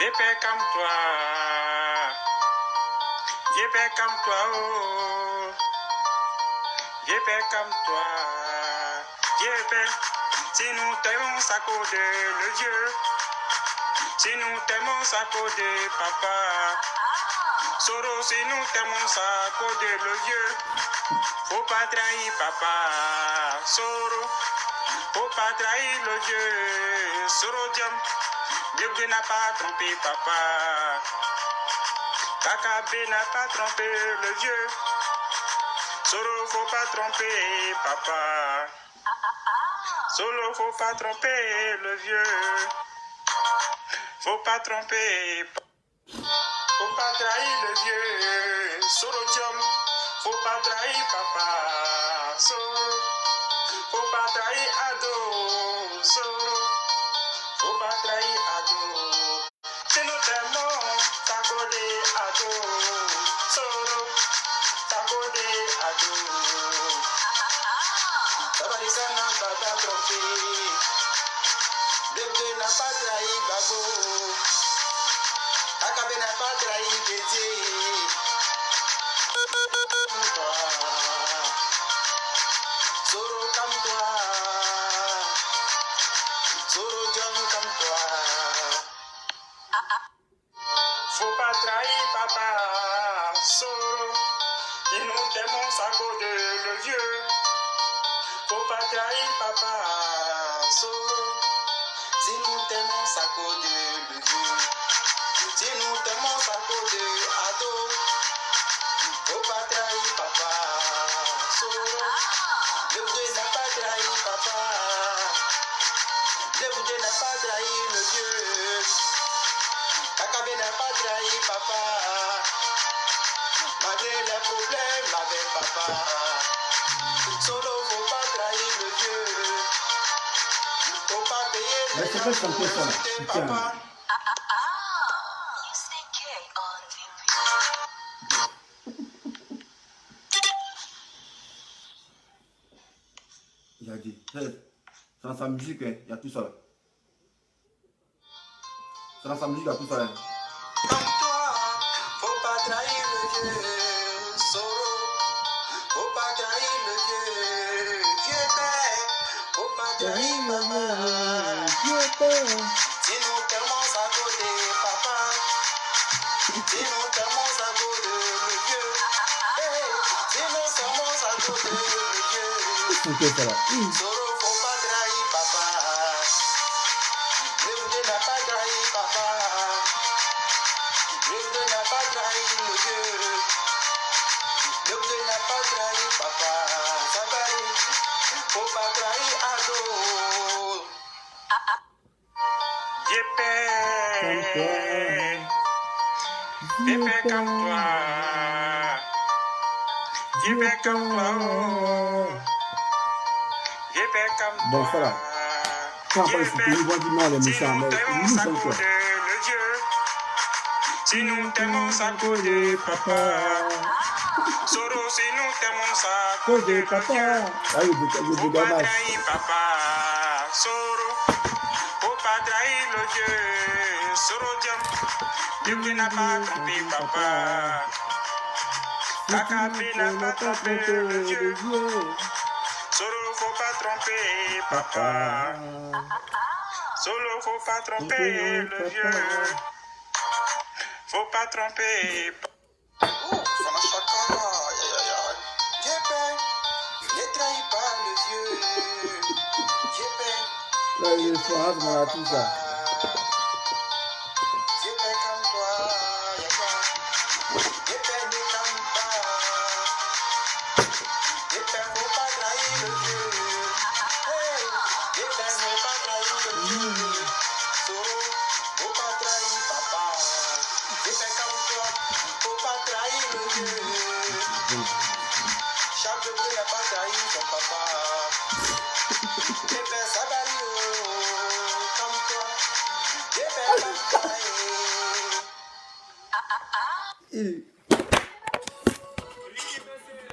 J'épais comme toi. J'épais comme toi, oh. J'épais comme toi. J'épais. Si nous t'aimons, ça code le Dieu. Si nous t'aimons, ça code papa. Soro, si nous t'aimons, ça code le Dieu. Faut pas trahir papa. Soro. Faut pas trahir le Dieu. Soro Diam. Dieu n'a pas trompé papa. Kakabé n'a pas trompé le Dieu. Soro, faut pas tromper papa. Solo, faut pas tromper le vieux. Faut pas tromper. Faut pas trahir le vieux. Solo Diom. Faut pas trahir papa. Solo. Faut pas trahir ado. Solo. Faut pas trahir ado. Si nous t'aimons, t'as codé ado. Solo. T'as codé ado. Tabarisa n'a pas trompé. Bébé n'a pas trahi Babo. Akabe n'a pas trahi Bédié. Soro comme toi. Soro John comme toi. Faut pas trahir papa. Soro. Et nous t'aimons ça code le vieux. Faut pas trahir papa. Soro. Si nous t'aimons ça code le vieux. Si nous t'aimons ça code ado. Faut pas trahir papa. Soro. Le vieux n'a pas trahi papa. Le vieux n'a pas trahi le vieux. Kakabé n'a pas trahi papa. Malgré les problèmes avec papa. Solo, faut pas trahir le vieux. Faut pas payer les gens pour papa. Il a dit, c'est dans sa musique, il y a tout ça là. C'est dans sa musique, il y a tout ça là. Comme toi, faut pas trahir le vieux. Solo, faut pas trahir le vieux. Vieux père, faut pas trahir maman. Vieux père. Si nous t'aimons à côté papa. Si nous t'aimons à côté le vieux. Si nous t'aimons à côté le vieux. Solo, faut pas trahir papa. Le vieux n'a pas trahi papa. Le vieux n'a pas trahi le vieux. Le vieux n'a pas trahi papa. Ça va aller. Faut pas trahir ado. J'épais. J'épais comme toi. J'épais comme toi. J'épais comme toi. Bon, ça va. Quand après, c'était une voix du mal, les méchants, mais ils sont quoi? Le Dieu. Si nous t'aimons, ça code papa. Soro, si nous t'aimons, ça code papa. Faut pas trahir papa. Soro, faut pas trahir le Dieu. Soro Diam, Dieu n'a pas trompé papa. Kakabé n'a pas trompé le Dieu. Solo, faut pas tromper papa. Solo, faut pas tromper le vieux. Faut pas tromper. Oh, ça marche pas comme ne trahis pas le vieux. Là, il faut rendre tout ça. Comme toi. Ne comme pas. Faut pas trahir le vieux. Ne pas trahir le vieux. Faut pas trahir papa. Comme toi. Faut pas trahir le vieux. Chaque bébé n'a pas trahi son papa. Ça va comme toi. Comme toi.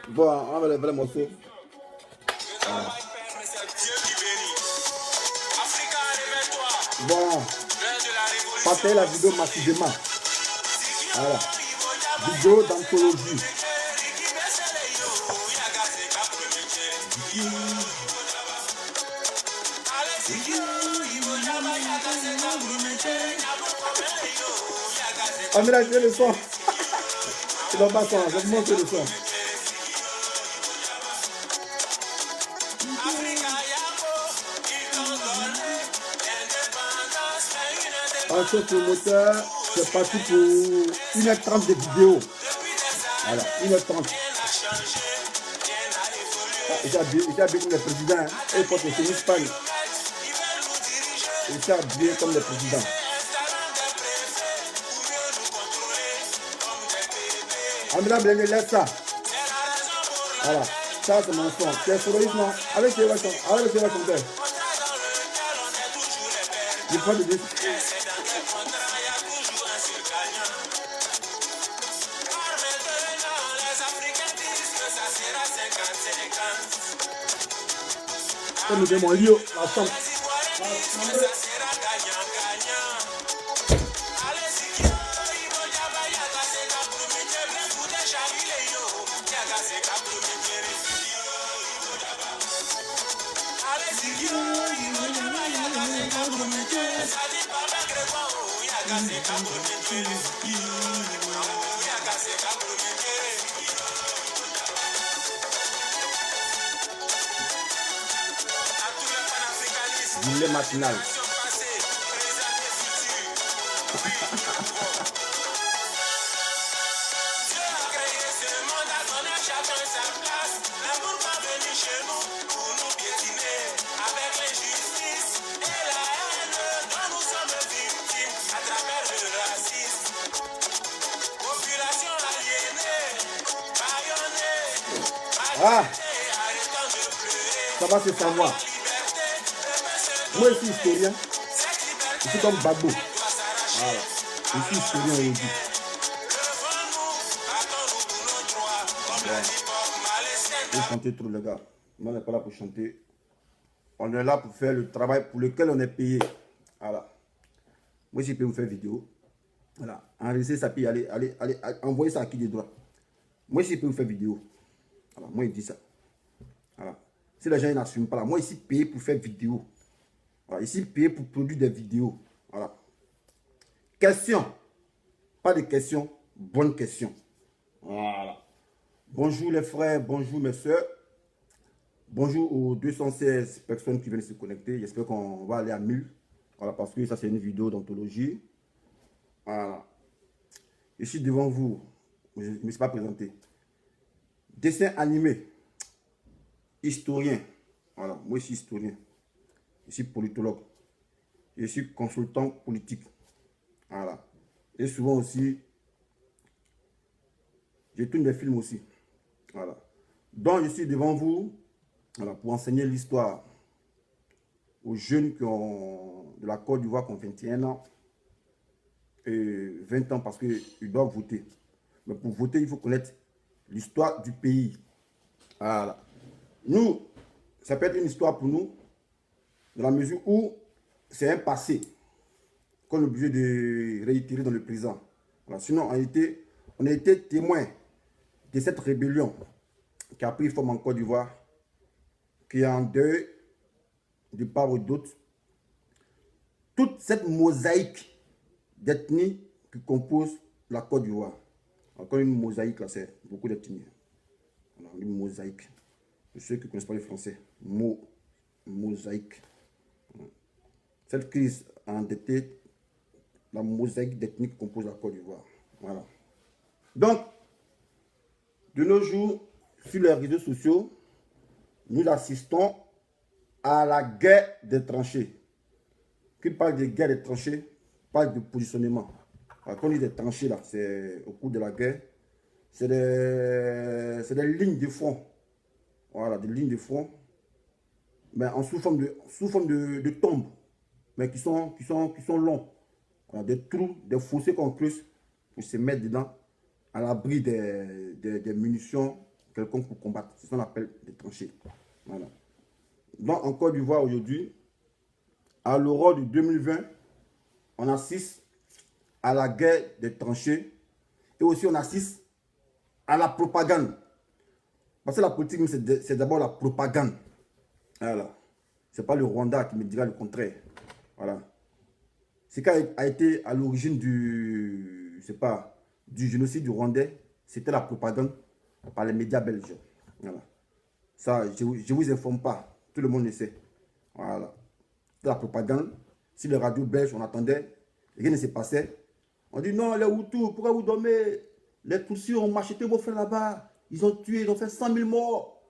Bon, on va le vrai morceau. Bon. partagez la vidéo massivement. Voilà. Vidéo d'anthologie. Amira, j'ai le son. Tu dois pas son, je te montre le son. En ce promoteur, c'est parti pour 1h30 de vidéo. Voilà, 1h30. Il est habillé comme le président. Il faut que c'est Espagne. Il est habillé comme le président. Amina Blende, laisse ça. Voilà, ça c'est mon son. Tu es soloiste, non? Allez, c'est votre son. Allez, c'est votre son. Je prends le disque. Comme il est mon lieu, la chambre. Le matinal. Ah, ça va se savoir. Moi, je suis historien. Je suis comme Babou. Voilà. Je suis historien aujourd'hui. Vous chantez trop, les gars. Moi, on n'est pas là pour chanter. On est là pour faire le travail pour lequel on est payé. Voilà. Moi, je peux vous faire vidéo. Voilà. Enregistrer ça, puis allez, envoyer ça à qui de droit. Moi, je peux vous faire vidéo. Voilà. Moi, il dit ça. Voilà. Si les gens n'assument pas là, moi, ici, payé pour faire vidéo. Voilà, ici, payé pour produire des vidéos. Voilà. Question. Pas de questions. Bonne question. Voilà. Bonjour les frères, bonjour mes soeurs. Bonjour aux 216 personnes qui viennent se connecter. J'espère qu'on va aller à 1000. Voilà, parce que ça, c'est une vidéo d'anthologie. Voilà. Je suis devant vous. Je ne me suis pas présenté. Dessin animé. Historien. Voilà, moi, je suis historien. Je suis politologue. Je suis consultant politique. Voilà. Et souvent aussi, je tourne des films aussi. Voilà. Donc, je suis devant vous, voilà, pour enseigner l'histoire aux jeunes qui ont de la Côte d'Ivoire qui ont 21 ans et 20 ans parce qu'ils doivent voter. Mais pour voter, il faut connaître l'histoire du pays. Voilà. Nous, ça peut être une histoire pour nous, dans la mesure où c'est un passé qu'on est obligé de réitérer dans le présent. Voilà. Sinon, on a été témoin de cette rébellion qui a pris forme en Côte d'Ivoire, qui est en deuil de part ou d'autre. Toute cette mosaïque d'ethnies qui compose la Côte d'Ivoire. Encore une mosaïque, là, c'est beaucoup d'ethnies. Une mosaïque. Pour ceux qui ne connaissent pas le français, mosaïque. Cette crise a endetté la mosaïque d'ethnies qui compose la Côte d'Ivoire. Voilà. Donc, de nos jours, sur les réseaux sociaux, nous assistons à la guerre des tranchées. Qui parle de guerre des tranchées, parle de positionnement. Alors, quand on dit des tranchées, là, c'est au cours de la guerre, c'est des lignes de front. Voilà, des lignes de front, mais en sous forme de tombes, mais qui sont longs. Voilà, des trous, des fossés qu'on creuse pour se mettre dedans, à l'abri des munitions quelconques pour combattre. C'est ce qu'on appelle des tranchées. Voilà. Donc, en Côte d'Ivoire aujourd'hui, à l'aurore de 2020, on assiste à la guerre des tranchées et aussi on assiste à la propagande. Parce que la politique, c'est d'abord la propagande. Voilà. Ce n'est pas le Rwanda qui me dira le contraire. Voilà. Ce qui a été à l'origine du génocide du Rwandais, c'était la propagande par les médias belges. Voilà. Ça, je ne vous informe pas. Tout le monde le sait. Voilà. C'était la propagande. Si les radios belges, on attendait, rien ne se passait. On dit non, les Hutus, pourquoi vous dormez? Les Tutsis ont macheté vos frères là-bas. Ils ont tué, ils ont fait 100 000 morts.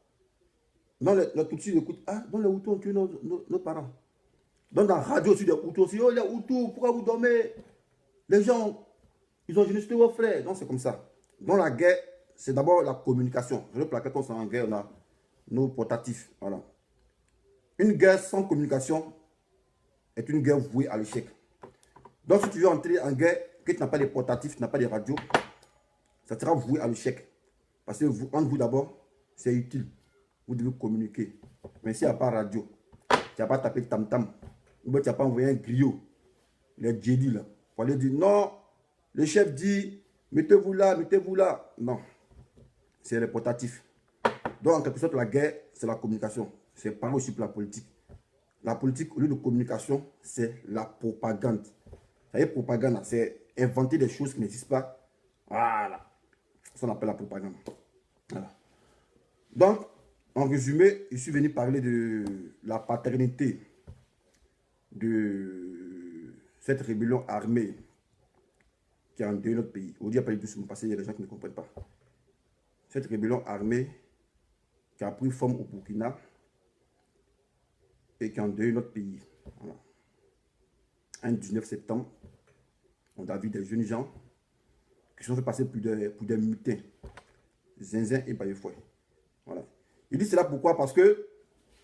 Non, les Tutsis écoutent. Ah, donc les Hutus ont tué nos parents. Donc dans la radio aussi, les Hutus aussi. Oh, les Hutus, pourquoi vous dormez? Les gens, ils ont génocité vos frères. Non, c'est comme ça. Dans la guerre, c'est d'abord la communication. Je veux plaquer quand on est en guerre, on a nos portatifs. Voilà. Une guerre sans communication est une guerre vouée à l'échec. Donc si tu veux entrer en guerre, que tu n'as pas de portatifs, tu n'as pas de radio, ça sera voué à l'échec. Parce que entre vous d'abord, c'est utile. Vous devez communiquer. Mais s'il n'y a pas radio, tu n'as pas tapé tam-tam, ou bien tu n'as pas envoyé un griot, les Jedi là, pour aller dire non, le chef dit, mettez-vous là, mettez-vous là. Non, c'est les portatifs. Donc en quelque sorte, la guerre, c'est la communication. C'est pareil aussi pour la politique. La politique, au lieu de communication, c'est la propagande. Ça y est, propagande, c'est inventer des choses qui n'existent pas. Voilà. Ça, on appelle la propagande. Voilà. Donc, en résumé, je suis venu parler de la paternité de cette rébellion armée qui a endeuillé notre pays. Aujourd'hui, il n'y a pas eu doucement parce qu'il y a des gens qui ne comprennent pas. Cette rébellion armée qui a pris forme au Burkina et qui a endeuillé notre pays. Voilà. Un 19 septembre, on a vu des jeunes gens qui se sont fait passer pour des mutins. Zinzin et Bayefoué. Voilà. Il dit cela pourquoi? Parce que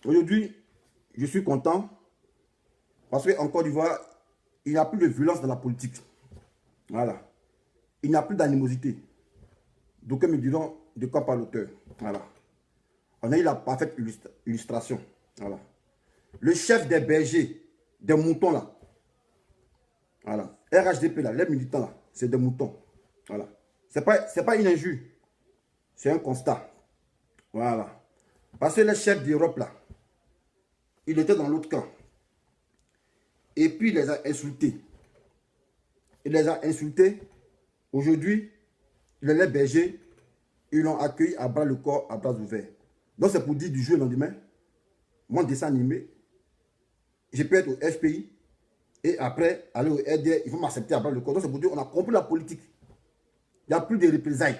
aujourd'hui, je suis content. Parce qu'en Côte d'Ivoire, il n'y a plus de violence dans la politique. Voilà. Il n'y a plus d'animosité. D'aucuns me diront de quoi parle l'auteur. Voilà. On a eu la parfaite illustration. Voilà. Le chef des bergers, des moutons là. Voilà. RHDP là, les militants là, c'est des moutons. Voilà. C'est pas une injure. C'est un constat. Voilà. Parce que le chef d'Europe là, il était dans l'autre camp. Et puis il les a insultés. Il les a insultés. Aujourd'hui, les bergers, ils l'ont accueilli à bras le corps, à bras ouverts. Donc c'est pour dire du jour au lendemain, mon dessin animé, je peux être au FPI et après aller au RDR, il faut m'accepter à bras le corps. Donc c'est pour dire qu'on a compris la politique. Il n'y a plus de représailles.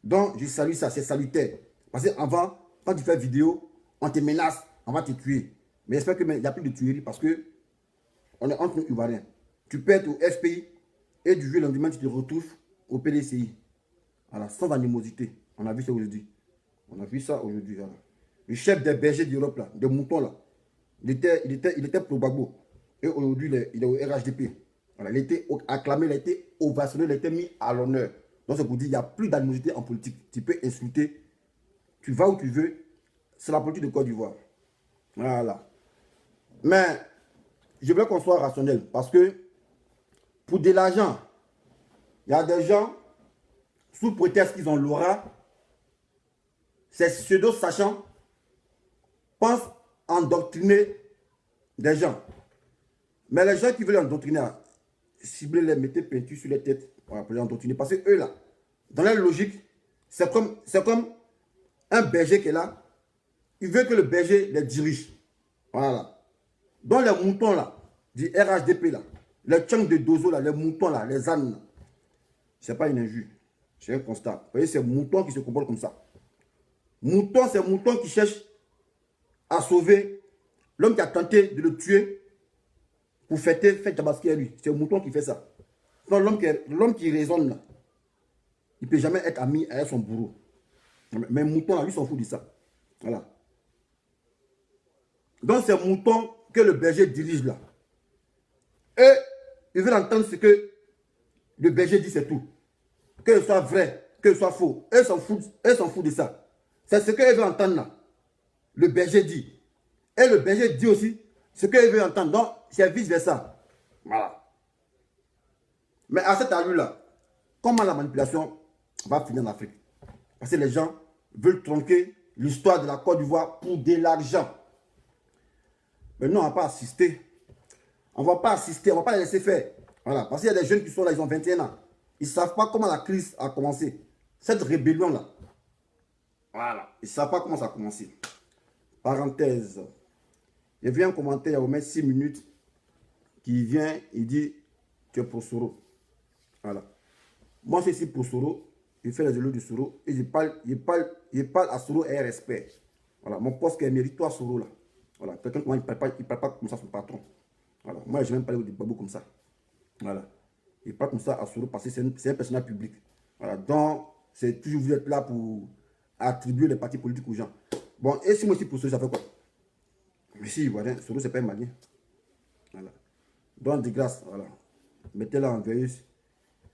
Donc je salue ça, c'est salutaire. Parce qu'avant, quand tu fais vidéo, on te menace, on va te tuer. Mais j'espère qu'il n'y a plus de tuerie parce que on est entre nous Ivoiriens. Tu peux être au FPI et du jour au lendemain, tu te retrouves au PDCI. Voilà, sans animosité. On a vu ça aujourd'hui. On a vu ça aujourd'hui. Voilà. Le chef des bergers d'Europe, là, des moutons, là, il était pro Gbagbo. Et aujourd'hui, il est au RHDP. Voilà, il a été acclamé, il a été ovationné, il a été mis à l'honneur. Donc, c'est pour dire qu'il n'y a plus d'animosité en politique. Tu peux insulter. Tu vas où tu veux. C'est la politique de Côte d'Ivoire. Voilà. Mais, je voulais qu'on soit rationnel. Parce que, pour de l'argent, il y a des gens, sous prétexte qu'ils ont l'aura, ces pseudo-sachants pensent endoctriner des gens. Mais les gens qui veulent endoctriner, cibler-les, mettez peinture sur les têtes, voilà, pour les endoctriner. Parce que eux là, dans leur logique, c'est comme un berger qui est là. Il veut que le berger les dirige. Voilà. Dans les moutons là, du RHDP là, les tchangs de Dozo là, les moutons là, les ânes là, c'est pas une injure. C'est un constat. Vous voyez, c'est moutons qui se comportent comme ça. Mouton, c'est mouton qui cherche à sauver l'homme qui a tenté de le tuer pour faire tabasquer à lui. C'est le mouton qui fait ça. L'homme qui raisonne là, il ne peut jamais être ami avec son bourreau. Mais mouton là, lui s'en fout de ça. Voilà. Donc c'est mouton que le berger dirige là. Et ils veulent entendre ce que le berger dit, c'est tout. Que ce soit vrai, que ce soit faux. Eux s'en foutent de ça. C'est ce qu'ils veulent entendre là. Le berger dit. Et le berger dit aussi ce qu'il veut entendre. Donc, c'est vice versa. Voilà. Mais à cet allure-là, comment la manipulation va finir en Afrique? Parce que les gens veulent tronquer l'histoire de la Côte d'Ivoire pour de l'argent. Mais non, on ne va pas assister. On ne va pas assister, on ne va pas les laisser faire. Voilà, parce qu'il y a des jeunes qui sont là, ils ont 21 ans. Ils ne savent pas comment la crise a commencé. Cette rébellion-là. Voilà, ils ne savent pas comment ça a commencé. Parenthèse. Il y a un commentaire il y a au moins 6 minutes qui vient, il dit tu es pour Soro. Voilà. Moi, je suis pour Soro. Il fait les élus de Soro. Et il parle à Soro et respect. Voilà, mon poste qui mérite toi, Soro là. Voilà, quelqu'un qui ne parle pas comme ça son patron. Voilà, moi, je n'ai même pas parler de Babou comme ça. Voilà. Il parle comme ça à Soro parce que c'est un personnage public. Voilà, donc, c'est toujours vous êtes là pour attribuer les partis politiques aux gens. Bon, et si moi aussi pour Soro, ça fait quoi? Mais si, voilà, Soro, c'est pas un malien. Voilà. Donc, de grâce, voilà. Mettez-la en veilleuse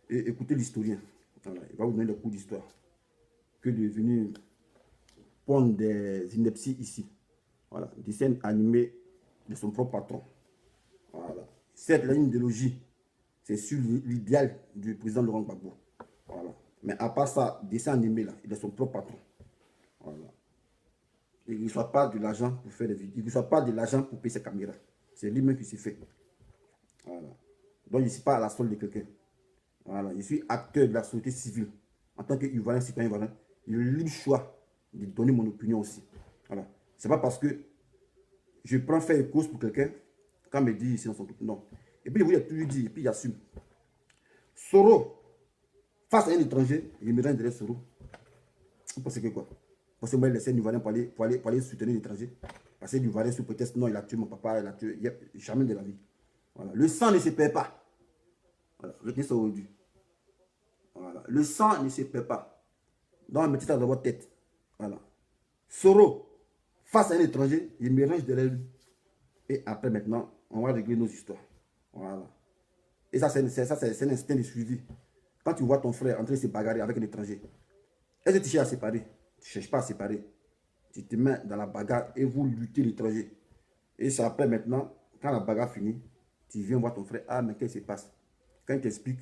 et écoutez l'historien. Voilà. Il va vous donner le cours d'histoire. Que de venir pondre des inepties ici. Voilà. Des scènes animées de son propre patron. Voilà. Cette ligne idéologie, c'est sur l'idéal du président Laurent Gbagbo. Voilà. Mais à part ça, dessin animé là, il est son propre patron. Voilà. Il ne reçoit pas de l'argent pour faire des vidéos. Il ne reçoit pas de l'argent pour payer ses caméras. C'est lui-même qui s'est fait. Voilà. Donc je ne suis pas à la solde de quelqu'un. Voilà. Je suis acteur de la société civile. En tant qu'Ivoirien, citoyen ivoirien, j'ai le libre choix de donner mon opinion aussi. Voilà. Ce n'est pas parce que je prends faire une cause pour quelqu'un, quand me dit ici dans son truc. Non. Et puis, il a toujours dit, et puis il assume. Soro, face à un étranger, il me rend derrière Soro. Vous pensez que quoi? Parce que moi, il laisse un Ivoirien pour aller soutenir l'étranger. Parce que l'Ivoirien, sous prétexte, non, il a tué mon papa, il a tué. Jamais de la vie. Voilà. Le sang ne se perd pas. Voilà. Retenez ça aujourd'hui. Voilà. Le sang ne se perd pas. Donc, mettez ça dans votre tête. Voilà. Soro, face à un étranger, il me range derrière lui. Et après, maintenant, on va régler nos histoires. Voilà. Et ça, c'est un instinct de suivi. Quand tu vois ton frère entrer se bagarrer avec un étranger, est-ce que tu cherches à séparer? Tu ne cherches pas à séparer. Tu te mets dans la bagarre et vous luttez l'étranger. Et c'est après, maintenant, quand la bagarre finit, tu viens voir ton frère. Ah, mais qu'est-ce qui se passe? Quand il t'explique,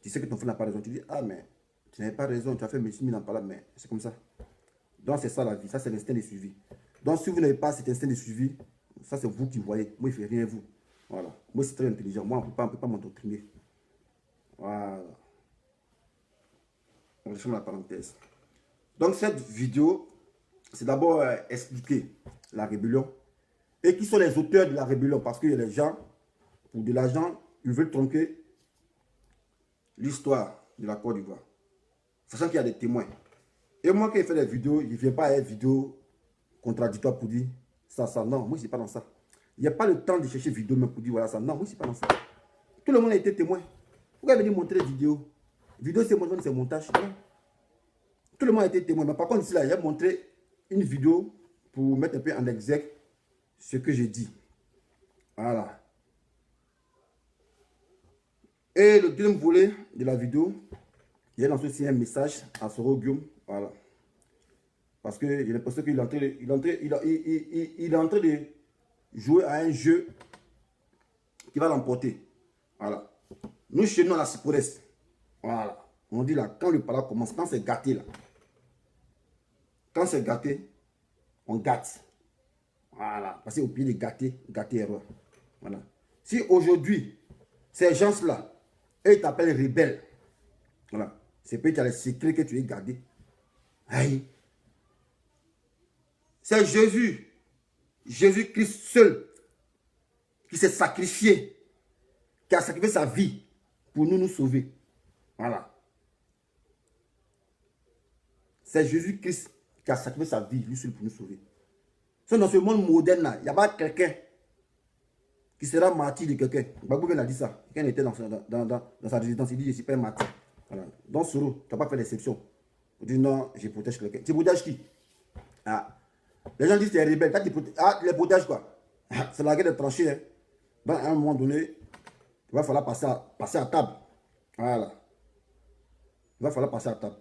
tu sais que ton frère n'a pas raison. Tu dis, ah, mais tu n'avais pas raison. Tu as fait mes 6 000 ans par là, mais c'est comme ça. Donc, c'est ça la vie. Ça, c'est l'instinct de suivi. Donc, si vous n'avez pas cet instinct de suivi, ça, c'est vous qui voyez. Moi, il ne fait rien, vous. Voilà. Moi, c'est très intelligent. Moi, on ne peut pas m'endoctriner. Voilà. On ferme la parenthèse. Donc, cette vidéo, c'est d'abord expliquer la rébellion. Et qui sont les auteurs de la rébellion. Parce qu'il y a des gens, pour de l'argent, ils veulent tronquer l'histoire de la Côte d'Ivoire. Sachant qu'il y a des témoins. Et moi, quand je fais des vidéos, je ne viens pas à une vidéo contradictoire pour dire ça. Non, moi, je ne suis pas dans ça. Il n'y a pas le temps de chercher vidéo même pour dire voilà ça. Non, moi, je ne suis pas dans ça. Tout le monde a été témoin. Pourquoi venir montrer des vidéos? Vidéo, c'est montage. Non. Tout le monde a été témoin. Mais par contre, ici, là, j'ai montré une vidéo pour mettre un peu en exergue ce que j'ai dit. Voilà. Et le deuxième volet de la vidéo, j'ai lancé aussi un message à Soro Guillaume. Voilà. Parce que j'ai l'impression qu'il est en train de jouer à un jeu qui va l'emporter. Voilà. Nous, chez nous, à la Sipores, voilà. On dit là, quand le pala commence, quand c'est gâté là, quand c'est gâté, on gâte. Voilà. Parce qu'au pied de gâter, gâter erreur. Voilà. Si aujourd'hui, ces gens-là, eux, ils t'appellent rebelle, voilà. C'est peut-être les secrets que tu es gardé. Aïe. C'est Jésus, Jésus-Christ seul, qui s'est sacrifié, qui a sacrifié sa vie pour nous sauver. Voilà. C'est Jésus-Christ qui a sacrifié sa vie, lui seul, pour nous sauver. C'est dans ce monde moderne-là, il n'y a pas quelqu'un qui sera martyr de quelqu'un. Gbagbo a dit ça. Quand il était dans sa résidence, il dit je ne suis pas un martyr. Voilà. Dans Soro, tu n'as pas fait l'exception. Tu dis non, je protège quelqu'un. Tu protèges qui? Ah. Les gens disent que tu es rebelle. Ah, tu les protèges quoi? C'est la guerre de tranchées. Hein. Donc, à un moment donné, il va falloir passer à table. Voilà. Il va falloir passer à table.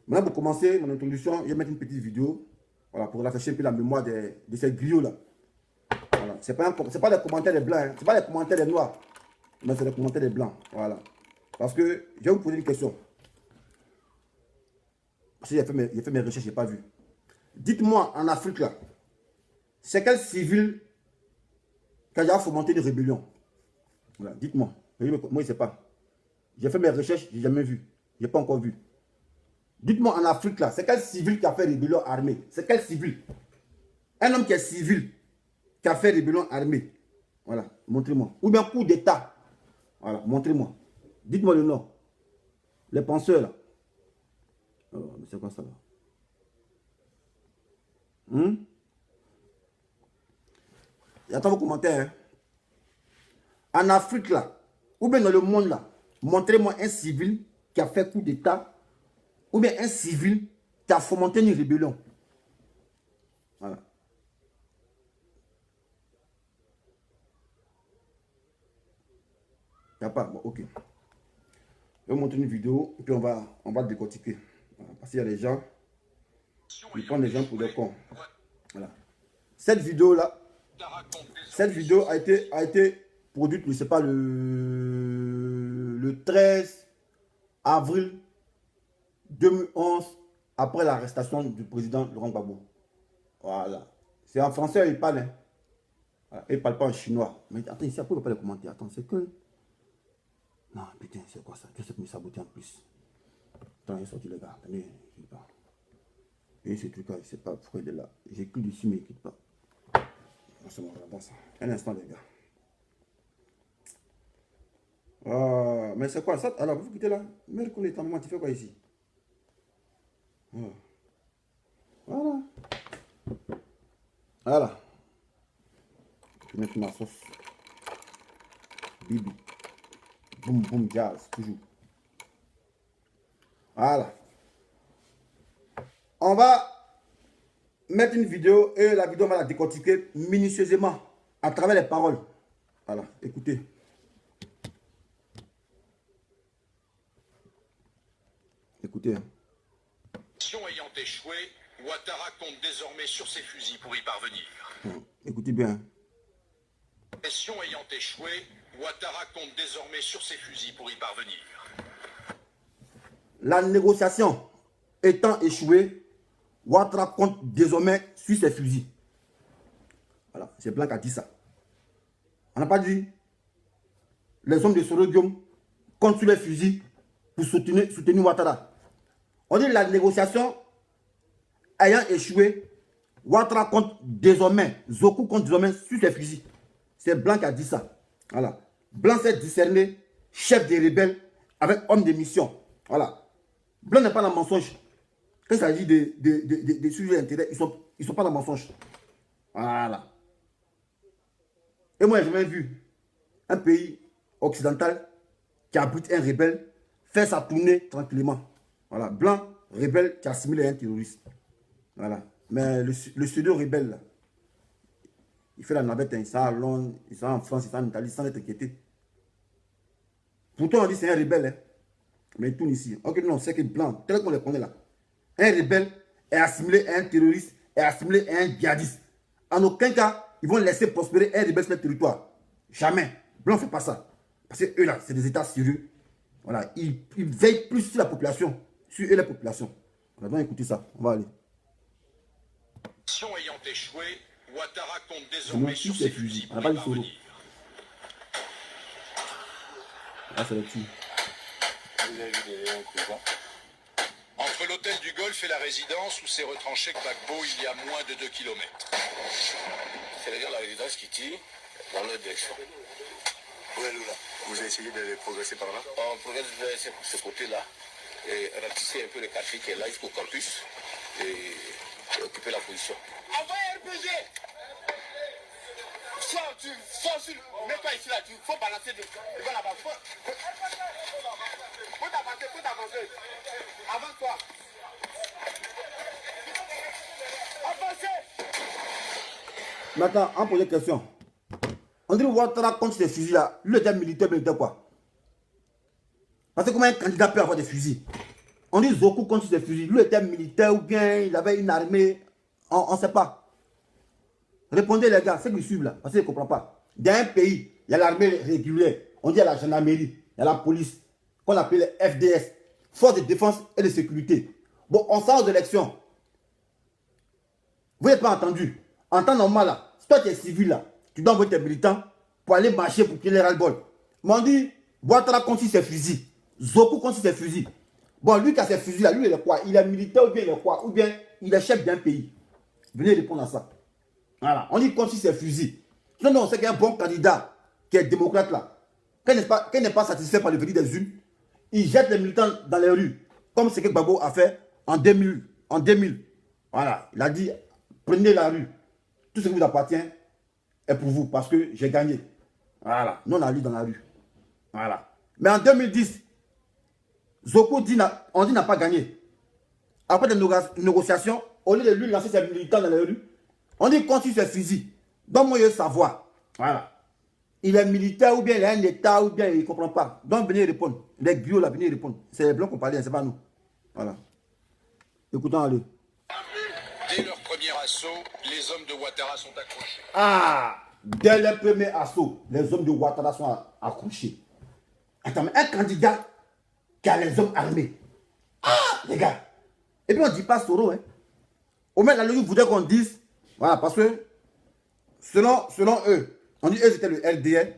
Maintenant, pour commencer mon introduction, je vais mettre une petite vidéo. Voilà, pour rafraîchir un peu la mémoire de ces griots là. Voilà. Ce n'est pas des commentaires des blancs, hein. Ce n'est pas des commentaires des noirs. Mais c'est les commentaires des blancs. Voilà. Parce que je vais vous poser une question. Parce que j'ai fait mes recherches, je n'ai pas vu. Dites-moi, en Afrique, là, c'est quel civil qui a déjà fomenté une rébellion? Voilà, dites-moi. Moi, je ne sais pas. J'ai fait mes recherches, je n'ai jamais vu. Je n'ai pas encore vu. Dites-moi, en Afrique, là, c'est quel civil qui a fait rébellion armée? C'est quel civil? Un homme qui est civil, qui a fait rébellion armée. Voilà, montrez-moi. Ou bien coup d'État. Voilà, montrez-moi. Dites-moi le nom. Les penseurs, là. Oh, mais c'est quoi ça, là? J'attends vos commentaires. Hein. En Afrique, là, ou bien dans le monde, là, montrez-moi un civil qui a fait coup d'État, ou bien un civil qui a fomenté une rébellion. Voilà. Il n'y a pas. Bon, ok. Je vais vous montrer une vidéo et puis on va décortiquer. Voilà. Parce qu'il y a des gens, ils prennent les gens pour des cons. Voilà. Cette vidéo-là, cette vidéo a été produite, je ne sais pas, le 13 avril 2011, après l'arrestation du président Laurent Gbagbo. Voilà. C'est en français, il parle. Hein. Voilà. Il ne parle pas en chinois. Mais attends, ici, après, il ne pas les commenter. Attends, c'est que... Non, putain, c'est quoi ça? Je sais que me saboter en plus. Attends, il est sorti, les gars. Attendez, il parle. Et ce truc-là, je ne sais pas pourquoi il est là. J'écris dessus, mais il ne quitte pas. C'est bon, dans ça. Un instant, les gars. Mais c'est quoi ça? Alors, vous quittez là. Mais reconnaissez, tu fais quoi ici? Voilà. Voilà. Je vais mettre ma sauce. Bibi. Boum, boum, jazz, toujours. Voilà. On va mettre une vidéo et la vidéo, on va la décortiquer minutieusement à travers les paroles. Voilà, écoutez. Écoutez. Ayant échoué, Ouattara compte désormais sur ses fusils pour y parvenir. Écoutez bien. Pression ayant échoué, Ouattara compte désormais sur ses fusils pour y parvenir. La négociation étant échouée, Ouattara compte désormais sur ses fusils. Voilà, c'est Blanc qui a dit ça. On n'a pas dit les hommes de Sorodium comptent sur les fusils pour soutenir Ouattara. On dit la négociation ayant échoué, Ouattara compte désormais, Zoku compte désormais sur ses fusils. C'est Blanc qui a dit ça. Voilà. Blanc s'est discerné, chef des rebelles, avec homme de mission. Voilà. Blanc n'est pas dans le mensonge. Quand il s'agit des sujets d'intérêt, ils sont pas dans le mensonge. Voilà. Et moi, j'ai jamais vu un pays occidental qui abrite un rebelle faire sa tournée tranquillement. Voilà. Blanc, rebelle qui assimile un terroriste. Voilà. Mais le pseudo rebelle, là, il fait la navette, il sort à Londres, il sort en France, il sort en Italie sans être inquiété. Pourtant, on dit c'est un rebelle. Hein. Mais il tourne ici. Ok, non, c'est que Blanc, tel qu'on les connaît là. Un rebelle est assimilé à un terroriste, est assimilé à un djihadiste. En aucun cas, ils vont laisser prospérer un rebelle sur le territoire. Jamais. Blanc ne fait pas ça. Parce que eux là, c'est des États sérieux. Voilà, ils veillent plus sur la population, sur eux la population. On va écouter ça. On va aller. Ayant échoué, Ouattara compte désormais sur ses fusils pour y parvenir. Ah, c'est là-dessus. Entre l'hôtel du Golfe et la résidence où s'est retranché Gbagbo, il y a moins de 2 kilomètres. C'est les gens de la résidence qui tirent dans leur direction. Où est là? Vous avez essayé de progresser par là? On progresse vers ce côté-là et ratisser un peu le quartier qui est là jusqu'au campus et occuper la position. Envoyez RPG! Mets pas ici là, il faut balancer devant là-bas. Faut t'avancer. Avance-toi. Avancez! Maintenant, on pose des questions. On dit Ouattara contre ces fusils là. Lui était militaire quoi? Parce que comment un candidat peut avoir des fusils? On dit Zoku contre ces fusils. Lui était militaire ou bien il avait une armée. On ne sait pas. Répondez les gars, ceux qui suivent là, parce qu'ils ne comprennent pas. Dans un pays, il y a l'armée régulière. On dit à la gendarmerie, à la police, qu'on appelle les FDS, Force de défense et de sécurité. Bon, on sort aux élections. Vous n'êtes pas entendu. En temps normal, là, si toi tu es civil, là, tu dois envoyer tes militants pour aller marcher pour qu'il les ras-le-bol. Mais on dit, Ouattara consigne ses fusils. Zoku consigne ses fusils. Bon, lui qui a ses fusils là, lui il est quoi? Il est militaire ou bien il est quoi? Ou bien il est chef d'un pays. Venez répondre à ça. Voilà. On dit consigne ses fusils. Sinon, on sait qu'il y a un bon candidat qui est démocrate là. Quand il n'est pas satisfait par le verdict des urnes, il jette les militants dans les rues. Comme ce que Gbagbo a fait en 2000. Voilà. Il a dit, prenez la rue. Tout ce qui vous appartient est pour vous parce que j'ai gagné. Voilà. Nous, on a lu dans la rue. Voilà. Mais en 2010, Zoku dit, on dit n'a pas gagné. Après des négociations, au lieu de lui lancer ses militants dans les rues, on dit continue ses fusils. Donne-moi le savoir. Voilà. Il est militaire ou bien il a un état ou bien il ne comprend pas. Donc venez répondre. Les griots là, venez répondre. C'est les blancs qu'on parlait, c'est pas nous. Voilà. Écoutons, allez. Dès leur premier assaut, les hommes de Ouattara sont accrochés. Ah! Dès le premier assaut, les hommes de Ouattara sont accrochés. Attends, mais un candidat qui a les hommes armés. Ah! Les gars. Et puis on ne dit pas Soro, hein. Au moins, la logique voudrait qu'on dise, voilà, parce que selon eux, on dit eux c'était le LDR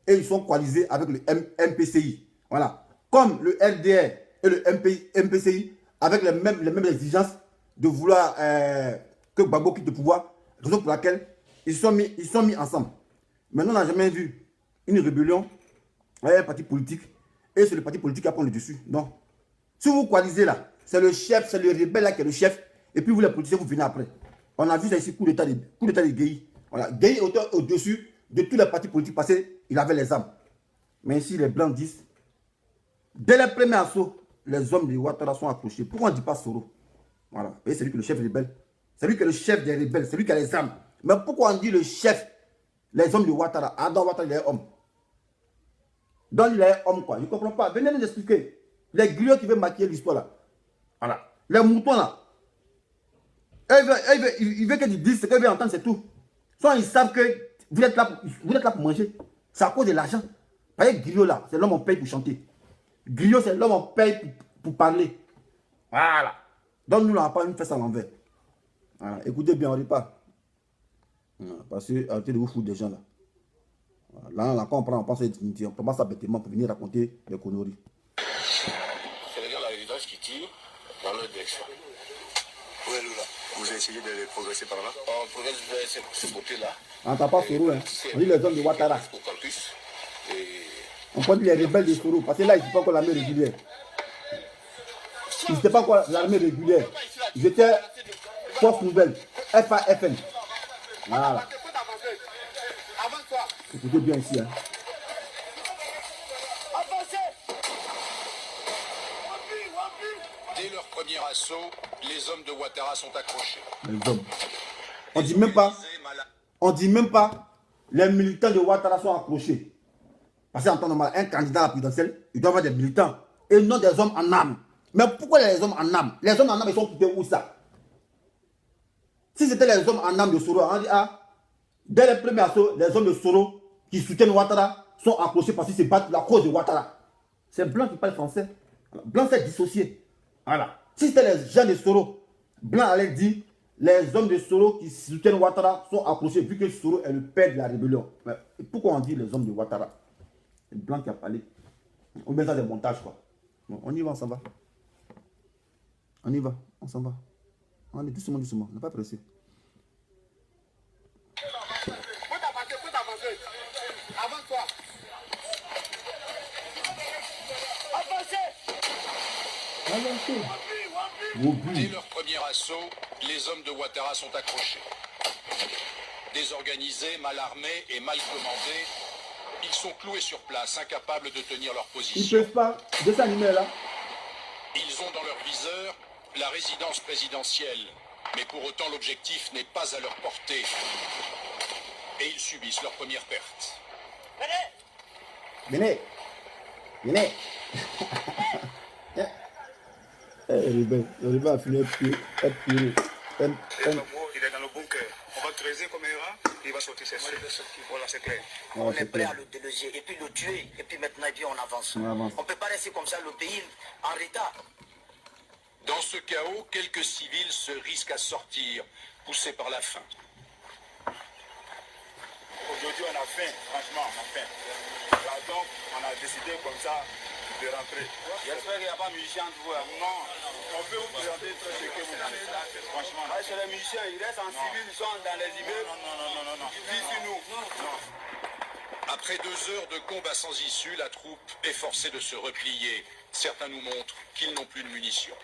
et ils sont coalisés avec le MPCI. Voilà. Comme le LDR et le MPCI avec les mêmes exigences de vouloir que Gbagbo quitte le pouvoir, raison pour laquelle ils sont mis ensemble. Mais nous, on n'a jamais vu une rébellion avec un parti politique et c'est le parti politique qui prend le dessus. Non. Si vous coalisez là, c'est le chef, c'est le rebelle là qui est le chef et puis vous les politiciens, vous venez après. On a vu ça ici, coup d'état de Gueye. Voilà. Gueye était au-dessus de tous les partis politiques parce qu'il avait les armes. Mais ici, les blancs disent, dès le premier assaut, les hommes de Ouattara sont accrochés. Pourquoi on ne dit pas Soro? Voilà. Et c'est lui qui est le chef rebelle. C'est lui qui est le chef des rebelles. C'est lui qui a les armes. Mais pourquoi on dit le chef, les hommes de Ouattara? Ah, dans Ouattara, il est homme. Donc il est homme quoi. Je ne comprends pas. Venez nous expliquer. Les griots qui veulent maquiller l'histoire là. Voilà. Les moutons là. Ils veulent qu'ils disent ce qu'ils veulent entendre, c'est tout. Soit ils savent que vous êtes là pour manger. C'est à cause de l'argent. Vous voyez, griot là, c'est l'homme on paye pour chanter. Griot, c'est l'homme on paye pour parler. Voilà. Donc nous, là, on n'a pas une fesse à l'envers. Voilà. Écoutez bien, on ne dit pas. Voilà. Parce que arrêtez de vous foutre des gens là. Voilà. Là, quand on pense à dignité, on commence à bêtement pour venir raconter des conneries. C'est les gars la résidence qui tire dans leur direction. Où est Lula? Vous avez essayé de progresser par là? On progresse vers ce côté-là. On n'entend pas Soro, hein. On dit les hommes de Ouattara. Au campus. Et On peut dire les rebelles de Soro, parce que là, ils n'étaient pas encore l'armée régulière. Ils n'étaient pas encore l'armée régulière. Ils étaient Force Nouvelle, FAFN. Voilà. Écoutez bien ici, hein. Dès leur premier assaut, les hommes de Ouattara sont accrochés. Les hommes. On dit même pas, les militants de Ouattara sont accrochés. Parce qu'en temps normal, un candidat à la présidentielle, il doit avoir des militants et non des hommes en armes. Mais pourquoi les hommes en armes? Les hommes en armes, ils sont quittés où ça? Si c'était les hommes en armes de Soro, on dit, ah, dès le premier assaut, les hommes de Soro qui soutiennent Ouattara sont accrochés parce qu'ils se battent la cause de Ouattara. C'est Blanc qui parle français. Blanc s'est dissocié. Voilà. Si c'était les gens de Soro, Blanc allait dire, les hommes de Soro qui soutiennent Ouattara sont accrochés vu que Soro est le père de la rébellion. Mais pourquoi on dit les hommes de Ouattara? C'est Blanc qui a parlé. On met ça des montages quoi. Bon, on y va, on s'en va. On y va, on s'en va. On est doucement, doucement, on n'est pas pressé. Dès leur premier assaut, les hommes de Ouattara sont accrochés. Désorganisés, mal armés et mal commandés, ils sont cloués sur place, incapables de tenir leur Ils position. ne peuvent pas descendre là. Ils ont dans leur viseur la résidence présidentielle, mais pour autant l'objectif n'est pas à leur portée. Et ils subissent leur première perte. Venez. Venez. Il va finir Il est dans le bunker. On va creuser comme il va. Il va sortir, c'est sûr. Voilà, c'est clair. Ouais, On c'est est prêt clair. à le déloger et puis le tuer. Et puis maintenant, et puis on avance. On avance. On ne peut pas rester comme ça, le pays en retard. Dans ce chaos, quelques civils se risquent à sortir, poussés par la faim. Aujourd'hui, on a faim, franchement, on a faim. Là, donc, on a décidé comme ça de rentrer. J'espère qu'il n'y a pas de musiciens de vous. Non, on peut vous présenter tout ce que vous voulez. Franchement. C'est les musiciens, ils restent en civil, ils sont dans les immeubles. Non. Ils vivent nous. Non. Après 2 heures de combat sans issue, la troupe est forcée de se replier. Certains nous montrent qu'ils n'ont plus de munitions.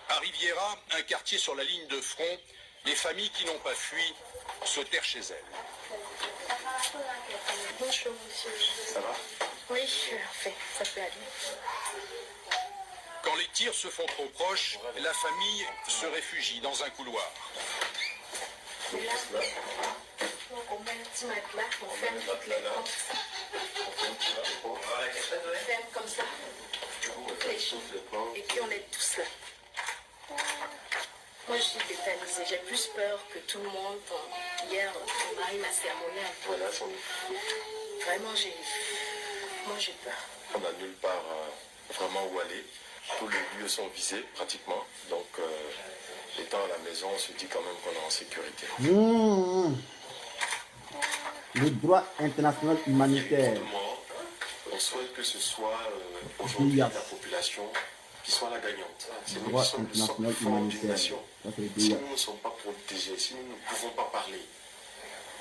À Riviera, un quartier sur la ligne de front, les familles qui n'ont pas fui se terrent chez elles. Bonjour, monsieur. Ça va? Oui, parfait, ça peut aller. Quand les tirs se font trop proches, la famille se réfugie dans un couloir. Mais là, on met un petit matelas, on ferme toutes les portes. On ferme comme ça. Toutes les choses. Et puis on est tous là. Moi, je suis tétanisée. J'ai plus peur que tout le monde. Hier, mon mari m'a sermonné un peu. Vraiment, moi, j'ai peur. On n'a nulle part vraiment où aller. Tous les lieux sont visés pratiquement. Donc, étant à la maison, on se dit quand même qu'on est en sécurité. Le droit international humanitaire. On souhaite que ce soit aujourd'hui la population qui soit la gagnante. C'est nous qui sommes le socle fort d'une nation. Si nous ne sommes pas protégés, si nous ne pouvons pas parler,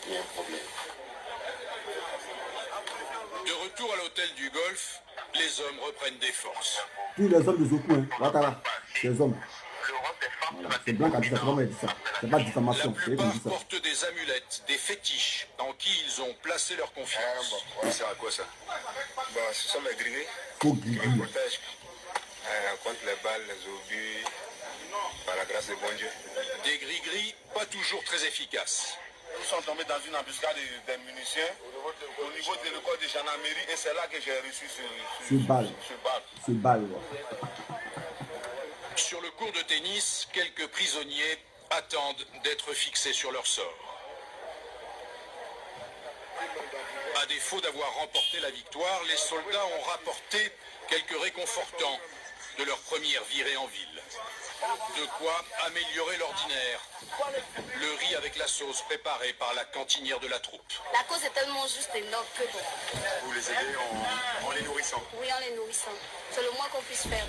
il y a un problème. De retour à l'hôtel du Golfe, les hommes reprennent des forces. Tous les hommes de Zoku, hein. Ouattara, les hommes. Voilà. C'est blanc qui a dit ça, c'est vraiment dit ça. C'est pas La diffamation, c'est eux qui plupart dit ça. portent des amulettes, des fétiches, en qui ils ont placé leur confiance. Ça sert à quoi ça? Ce sont les grillés Faut qui griller. me protègent contre les balles, les obus, par la grâce de bon Dieu. Des gris-gris pas toujours très efficaces. Nous sommes tombés dans une embuscade des munitions au niveau de l'école de gendarmerie et c'est là que j'ai reçu Ce balle. Ce balle. Sur le court de tennis, quelques prisonniers attendent d'être fixés sur leur sort. À défaut d'avoir remporté la victoire, les soldats ont rapporté quelques réconfortants de leur première virée en ville. De quoi améliorer l'ordinaire. Le riz avec la sauce préparée par la cantinière de la troupe. La cause est tellement juste et noble que bon. Vous les aidez en les nourrissant. Oui, en les nourrissant. C'est le moins qu'on puisse faire.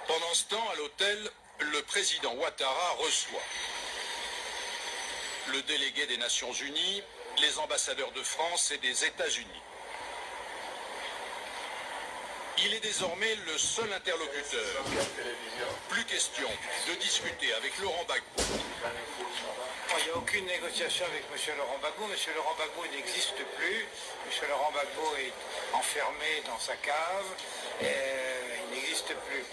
Pendant ce temps, à l'hôtel, le président Ouattara reçoit le délégué des Nations Unies, les ambassadeurs de France et des États-Unis. Il est désormais le seul interlocuteur. Plus question de discuter avec Laurent Gbagbo. Il n'y a aucune négociation avec M. Laurent Gbagbo. M. Laurent Gbagbo n'existe plus. M. Laurent Gbagbo est enfermé dans sa cave. Il n'existe plus.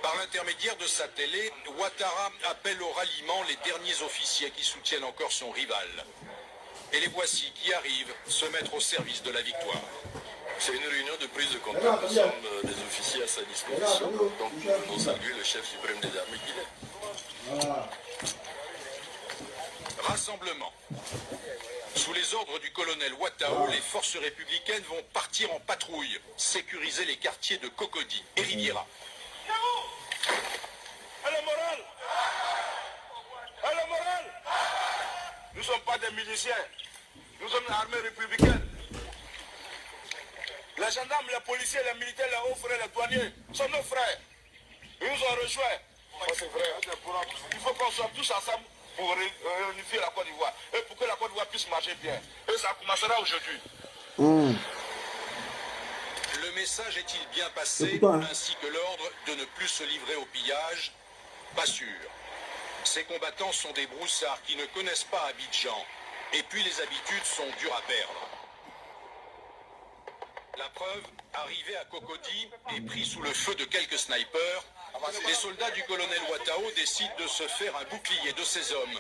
Par l'intermédiaire de sa télé, Ouattara appelle au ralliement les derniers officiers qui soutiennent encore son rival. Et les voici qui arrivent se mettre au service de la victoire. C'est une réunion de prise de contact. Nous sommes des officiers à sa disposition. Donc nous venons saluer le chef suprême des armées guinéennes. Rassemblement. Sous les ordres du colonel Ouattao, les forces républicaines vont partir en patrouille, sécuriser les quartiers de Cocody et Riviera. Elle est morale. Elle est morale. Nous ne sommes pas des miliciens. Nous sommes l'armée républicaine. Les gendarmes, les policiers, les militaires, les hauts frères, les douaniers sont nos frères. Ils nous ont rejoints. C'est vrai. Il faut qu'on soit tous ensemble pour réunifier la Côte d'Ivoire. Et pour que la Côte d'Ivoire puisse marcher bien. Et ça commencera aujourd'hui. Le message est-il bien passé, ainsi que l'ordre de ne plus se livrer au pillage? Pas sûr. Ces combattants sont des broussards qui ne connaissent pas Abidjan. Et puis les habitudes sont dures à perdre. La preuve, arrivé à Cocody et pris sous le feu de quelques snipers, les soldats du colonel Ouattao décident de se faire un bouclier de ces hommes.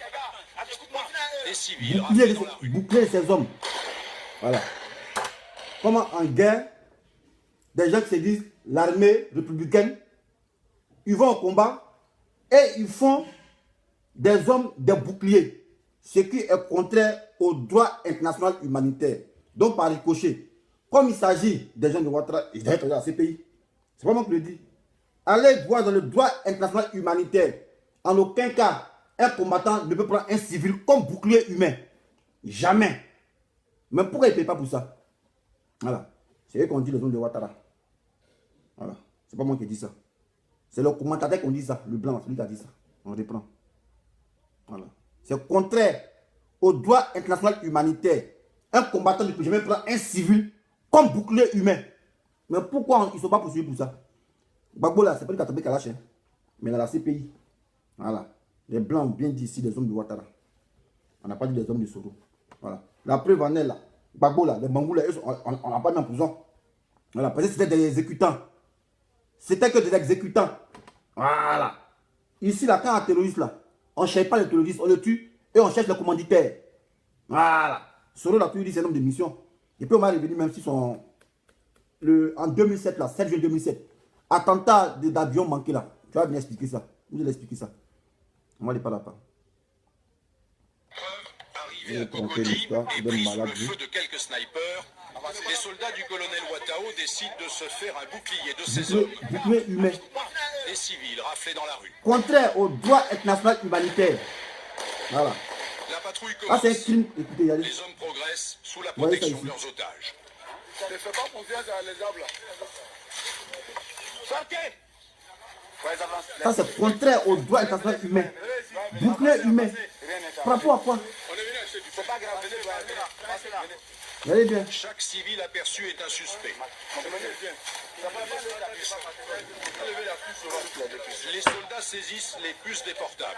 Des civils raflés dans la rue. Boucler ces hommes. Voilà. Comment en guerre, des gens qui se disent l'armée républicaine, ils vont au combat, Et ils font des hommes des boucliers, ce qui est contraire au droit international humanitaire. Donc par ricochet, comme il s'agit des gens de Ouattara, ils doivent être dans ces pays. C'est pas moi qui le dis. Allez voir dans le droit international humanitaire. En aucun cas, un combattant ne peut prendre un civil comme bouclier humain. Jamais. Mais pourquoi ils ne payent pas pour ça? Voilà. C'est eux qui ont dit les hommes de Ouattara. Voilà. C'est pas moi qui dis ça. C'est le commentateur qui dit ça. Le blanc, celui qui a dit ça. On reprend. Voilà. C'est contraire au droit international humanitaire. Un combattant ne peut jamais prendre un civil comme bouclier humain. Mais pourquoi ils ne sont pas poursuivis pour ça? Gbagbo là, c'est pas le Katabé Kalash, hein, mais dans la CPI. Voilà. Les blancs ont bien dit ici les hommes de Ouattara. On n'a pas dit les hommes de Soro. Voilà. La preuve en est là. Gbagbo là, les Bangou là, on n'a pas mis en prison. Voilà. Parce que c'était des exécutants. C'était que des exécutants. Voilà. Ici là, quand un terroriste là, on ne cherche pas les terroristes, on le tue et on cherche les commanditaires. Voilà. Soro là, tu dis c'est un homme de mission. Et puis on va revenir même si son. En 2007 là, 7 juillet 2007. Attentat d'avion manqué là. Tu vas bien expliquer ça. Vous allez expliquer ça. On va aller par là. Arrivé à Cocody et pris sous le feu de quelques snipers, les soldats du colonel Ouattao décident de se faire un bouclier de ces hommes. Bouclier humain. Les civils raflés dans la rue. Contraire au droit international humanitaire. Voilà. La patrouille Ah, c'est un commence. crime. Écoutez, Les hommes progressent sous la protection de leurs otages. Ne fais pas confiance à les hommes là. Sortez. ça, c'est contraire au droit international humain. Bouclier humain. Par rapport à quoi? C'est pas grave, venez voir. Passez là. Allez bien. Chaque civil aperçu est un suspect. Les soldats saisissent les puces des portables.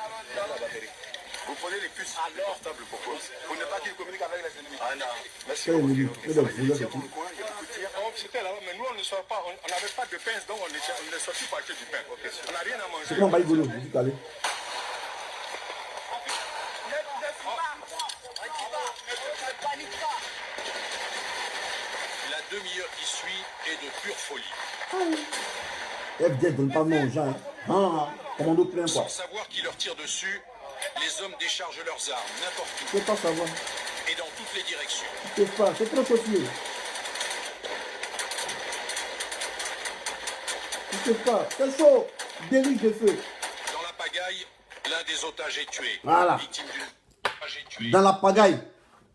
Vous prenez les puces portables pourquoi? Pour ne pas qu'ils communiquent avec les ennemis. Ah non. Merci Quel beaucoup. ennemi? Quel ennemi? C'était là, mais nous on ne sort pas, on n'avait pas de pain, donc on est sorti pour acheter du pain. On n'a rien à manger. C'est quoi, on va rigoler? Vous dites allez. La demi-heure qui suit est de pure folie. FDS donne pas nom aux gens. Ah, commando plein quoi. Sans savoir qui leur tire dessus, les hommes déchargent leurs armes n'importe Je ne peux pas savoir. où et dans toutes les directions. Je ne peux pas. C'est trop facile. Je ne peux pas. C'est chaud. Déluge de feu. Dans la pagaille, l'un des otages est tué. Voilà. Victime d'une otage est tué. Dans la pagaille,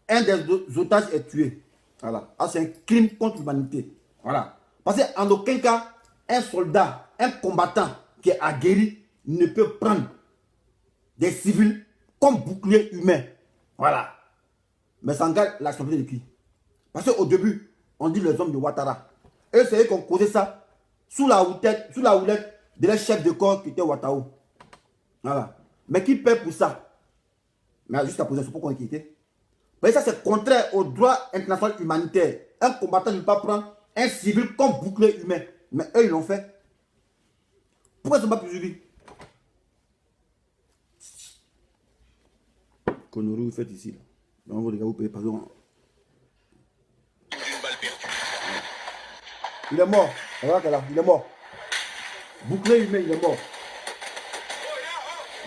un des otages est tué. Voilà. Ah, c'est un crime contre l'humanité. Voilà. Parce qu'en aucun cas, un soldat, un combattant qui est aguerri ne peut prendre des civils comme bouclier humain. Voilà. Mais ça engage la santé de qui? Parce qu'au début, on dit les hommes de Ouattara. Et c'est eux qui ont causé ça sous la houlette de leur chef de corps qui était Ouattao. Voilà. Mais qui paie pour ça? Mais jusqu'à présent, c'est pourquoi on est quitté. Mais ça, c'est contraire au droit international humanitaire. Un combattant ne peut pas prendre un civil comme bouclier humain. Mais eux, ils l'ont fait. Pourquoi ils ne sont pas poursuivis? Connerie, vous faites ici. Là. Donc, les gars, vous payez par exemple. Une balle perdue. Il est mort. Regarde là, il est mort. Bouclier humain, il est mort.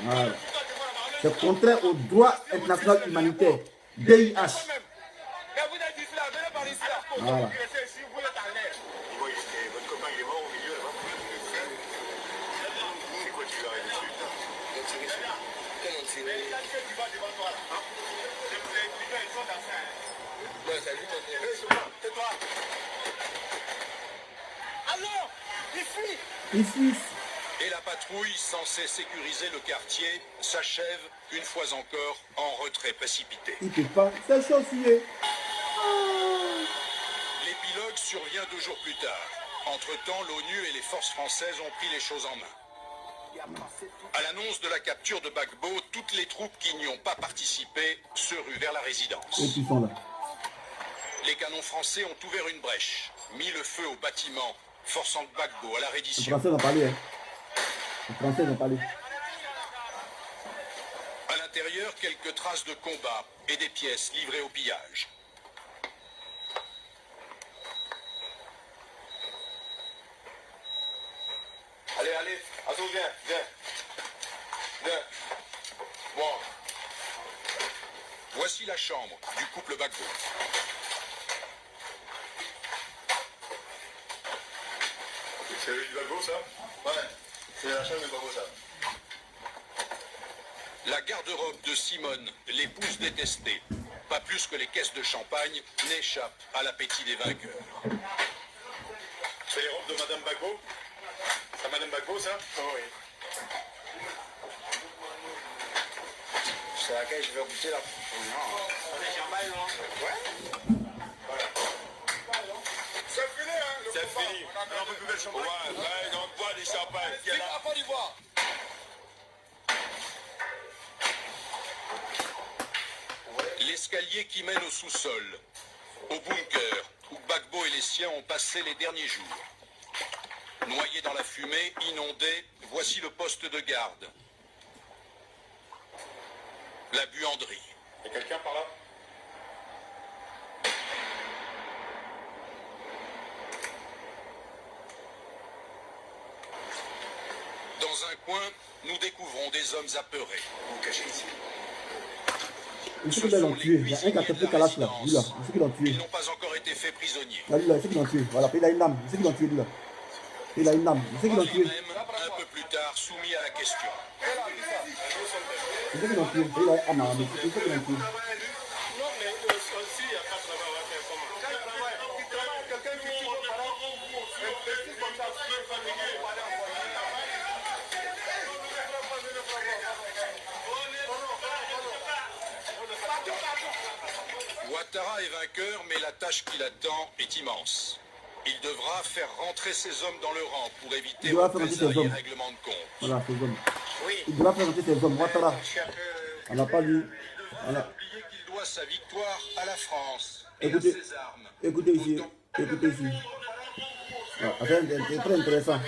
Voilà. C'est contraire au droit international humanitaire. DIH. Voilà. Votre copain il est mort au milieu là-bas. C'est quoi tu l'as dessus? Tais-toi. Alors, il fuit. Il fuit. Et la patrouille, censée sécuriser le quartier, s'achève, une fois encore, en retrait précipité. Il ne peut pas. C'est chaussé. L'épilogue survient 2 jours plus tard. Entre-temps, l'ONU et les forces françaises ont pris les choses en main. À l'annonce de la capture de Gbagbo, toutes les troupes qui n'y ont pas participé se ruent vers la résidence. Et puis ils sont là. Les canons français ont ouvert une brèche, mis le feu au bâtiment, forçant Gbagbo à la Les reddition. Français n'ont pas lu. Hein. Les Français n'ont pas lu. À l'intérieur, quelques traces de combat et des pièces livrées au pillage. Allez, Azou, viens. Voici la chambre du couple Gbagbo. C'est le Gbagbo, ça? Ouais, c'est la chambre de Gbagbo, ça. La garde-robe de Simone, l'épouse détestée, pas plus que les caisses de champagne, n'échappe à l'appétit des vainqueurs. C'est les robes de Madame Gbagbo? C'est Madame Gbagbo, ça? Oui. C'est laquelle je vais goûter là. C'est champagne, non? Ouais. Voilà. C'est fini, hein? C'est fini. On peut plus le champagne. Ouais, donc bois du champagne. C'est la Côte d'Ivoire. L'escalier qui mène au sous-sol, au bunker, où Gbagbo et les siens ont passé les derniers jours. Noyés dans la fumée, inondés, voici le poste de garde. La buanderie. Il y a quelqu'un par là? Dans un coin, nous découvrons des hommes apeurés. Vous cachez ici. Il faut qu'ils l'ont tué. Il y a un qui a tapé Kalash là. Lui là. Il faut qu'ils l'ont tué. Ils n'ont pas encore été faits prisonniers. Là, lui là, il faut qu'ils l'ont tué. Voilà, il a une âme. Il faut qu'ils l'ont tué lui là. Il a une âme. Il faut qu'ils l'ont tué. Même, un peu plus tard, soumis à la question. Il faut qu'ils l'ont tué. Il a une âme. Il faut qu'ils l'ont tué. Non, mais aussi, il n'y a pas de travail à faire comment? Quelqu'un qui tue son parent, comme ça, Ouattara est vainqueur, mais la tâche qui l'attend est immense. Il devra faire rentrer ses hommes dans le rang pour éviter Il devra faire rentrer ses représailles et hommes. règlements de compte. Voilà, ses hommes. Oui. Il devra faire rentrer ses hommes. Ouattara. Je suis un peu... On n'a pas lu. Voilà. Oublier qu'il doit sa victoire à la France et Écoutez, à ses armes. écoutez ici. Écoutez ici. Voilà, c'est très intéressant.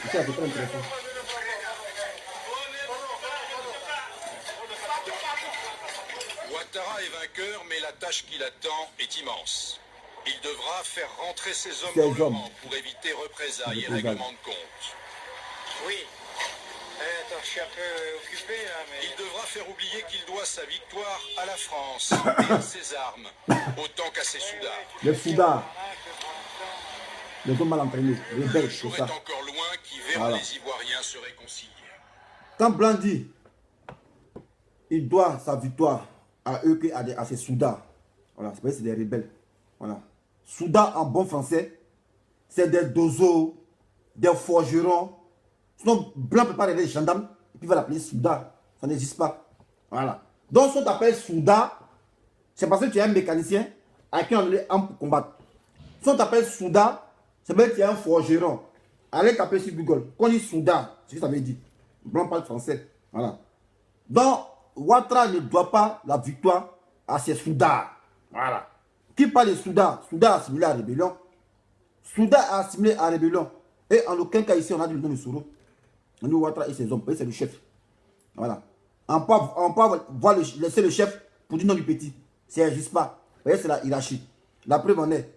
C'est très intéressant. Ouattara est vainqueur, mais la tâche qui l'attend est immense. Il devra faire rentrer ses hommes Ses dans le hommes. rang pour éviter représailles et Représailles. règlements de compte. Oui. Attends, je suis un peu occupé là, mais... Il devra faire oublier qu'il doit sa victoire à la France et à ses armes, autant qu'à ses soudards. Les soudards. Les hommes mal entraînés. Les Le Belges, jour c'est est ça. encore loin qui verra Voilà. les Ivoiriens se réconcilier. Quand Blanc dit, il doit sa victoire à eux que à ses soudards. Voilà, c'est parce que c'est des rebelles. Voilà. Soudards en bon français, c'est des dozos, des forgerons. Sinon, Blanc ne peut pas regarder les gendarmes et puis il va l'appeler soudard. Ça n'existe pas. Voilà. Donc, si on t'appelle soudard, c'est parce que tu es un mécanicien à qui on a donné arme pour combattre. Si on t'appelle soudard, c'est parce que tu es un forgeron. Allez taper sur Google. Quand on dit soudard, c'est ce que ça veut dire. Blanc parle français. Voilà. Donc, Ouattara ne doit pas la victoire à ses soudards. Voilà. Qui parle de soudards? Soudards assimilé à rébellion. Soudards assimilé à rébellion. Et en aucun cas ici, on a dit le nom de Soro. On dit Ouattara et ses hommes. C'est le chef. Voilà. On peut laisser le chef pour dire non du petit. Ça n'existe pas. C'est la hiérarchie. La preuve en est.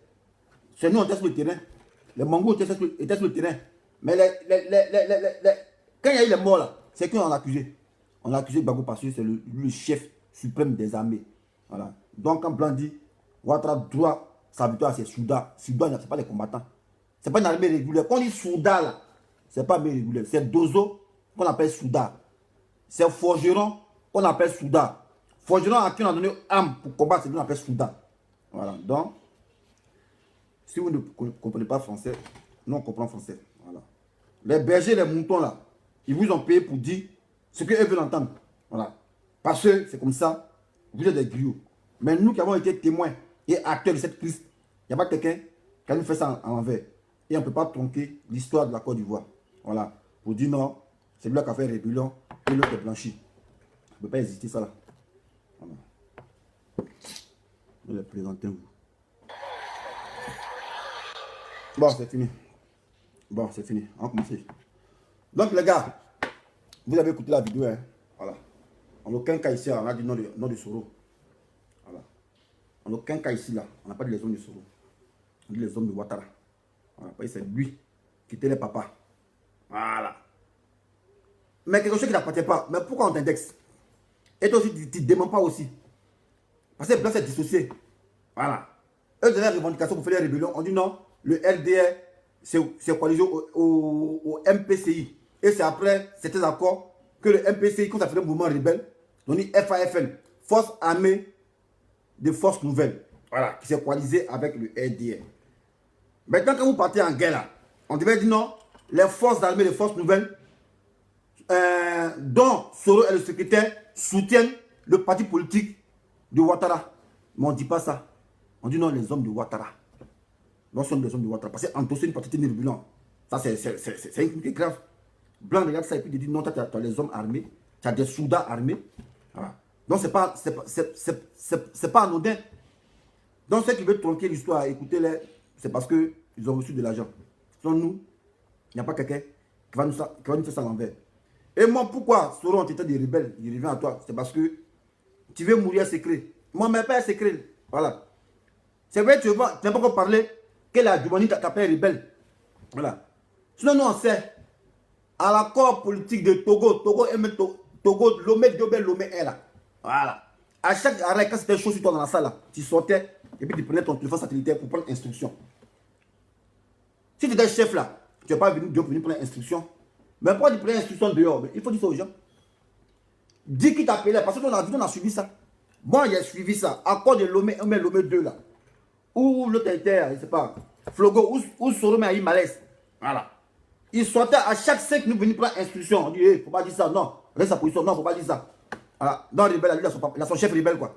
C'est nous, on était sur le terrain. Les Mongols étaient sur le terrain. Mais quand il y a eu les morts là, c'est qui on a accusé. On a accusé Gbagbo parce que c'est le chef suprême des armées. Voilà. Donc quand Blanc dit Ouattara doit sa victoire à ses soudats, ce n'est pas des combattants. Ce n'est pas une armée régulière. Quand on dit soudat là, ce n'est pas une armée régulière. C'est dozo qu'on appelle soudat. C'est forgeron qu'on appelle soudat. Forgeron à qui on a donné arme pour combattre, c'est ce qu'on appelle soudat. Voilà. Donc, si vous ne comprenez pas français, nous on comprend français. Voilà. Les bergers, les moutons là, ils vous ont payé pour dire ce qu'eux veulent entendre. Voilà. Parce que c'est comme ça, vous êtes des griots. Mais nous qui avons été témoins et acteurs de cette crise, il n'y a pas quelqu'un qui a nous fait ça en envers. Et on ne peut pas tronquer l'histoire de la Côte d'Ivoire. Voilà. Pour dire non, c'est lui qui a fait rébellion et l'autre est blanchi. On ne peut pas exister ça là. Voilà. Je vais présenter vous. Bon, c'est fini. Bon, c'est fini. On commence. Donc, les gars, vous avez écouté la vidéo. Hein? Voilà. En aucun cas ici, on a dit non de Soro. Voilà. En aucun cas ici, là, on n'a pas dit les hommes de Soro. On dit les hommes de Ouattara. Voilà. C'est lui qui était le papa. Voilà. Mais quelque chose qui n'appartient pas. Mais pourquoi on t'indexe? Et toi aussi, tu ne démens pas aussi. Parce que Blanc s'est dissocié. Voilà. Eux, de la revendication pour faire les rébellions, on dit non, le RDR, c'est coalisé au MPCI. Et c'est après certains accords que le MPCI, quand ça fait un mouvement rebelle, on dit FAFN, Force Armée de Forces Nouvelles. Voilà, qui s'est coalisé avec le RDR. Maintenant, quand vous partez en guerre, là, on devait dire non, les forces armées, les forces nouvelles, dont Soro est le secrétaire, soutiennent le parti politique de Ouattara. Mais on ne dit pas ça. On dit non, les hommes de Ouattara. Non, ce sont les hommes de Ouattara. Parce qu'endosser une partie de Blanc, ça c'est une critique grave. Blanc regarde ça et puis il dit non, tu as les hommes armés, tu as des soldats armés. Voilà. Donc c'est pas anodin. Donc ceux qui veulent tronquer l'histoire, écoutez-les, c'est parce qu'ils ont reçu de l'argent. Sans nous, il n'y a pas quelqu'un qui va nous faire ça à l'envers. Et moi, pourquoi Soro ont été des rebelles? Il revient à toi. C'est parce que tu veux mourir secret. Moi, mes pères secret. Voilà. C'est vrai, tu n'as pas encore parlé que la Djoumani t'a tapé rebelle. Voilà. Sinon, nous, on sait. À l'accord politique de Togo, Togo, Lomé, Diobel, Lomé est là. Voilà. À chaque arrêt, quand c'était chaud sur toi dans la salle, là, tu sortais et puis tu prenais ton téléphone satellitaire pour prendre instruction. Si tu étais chef là, tu n'es pas venu venir prendre instruction. Mais pourquoi tu prends instruction dehors? Il faut dire ça aux gens. Dis qui t'appelait, parce que on a suivi ça. Moi, j'ai suivi ça. Accord de Lomé 1, Lomé 2 là. Où l'autre était, je ne sais pas, Flogo, où Soromé a eu malaise. Voilà. Il sortait à chaque 5 minutes venir prendre instruction. On dit, il ne faut pas dire ça. Non, reste sa position. Non, il ne faut pas dire ça. Voilà. Dans le rebelle, il a son chef rebelle, quoi.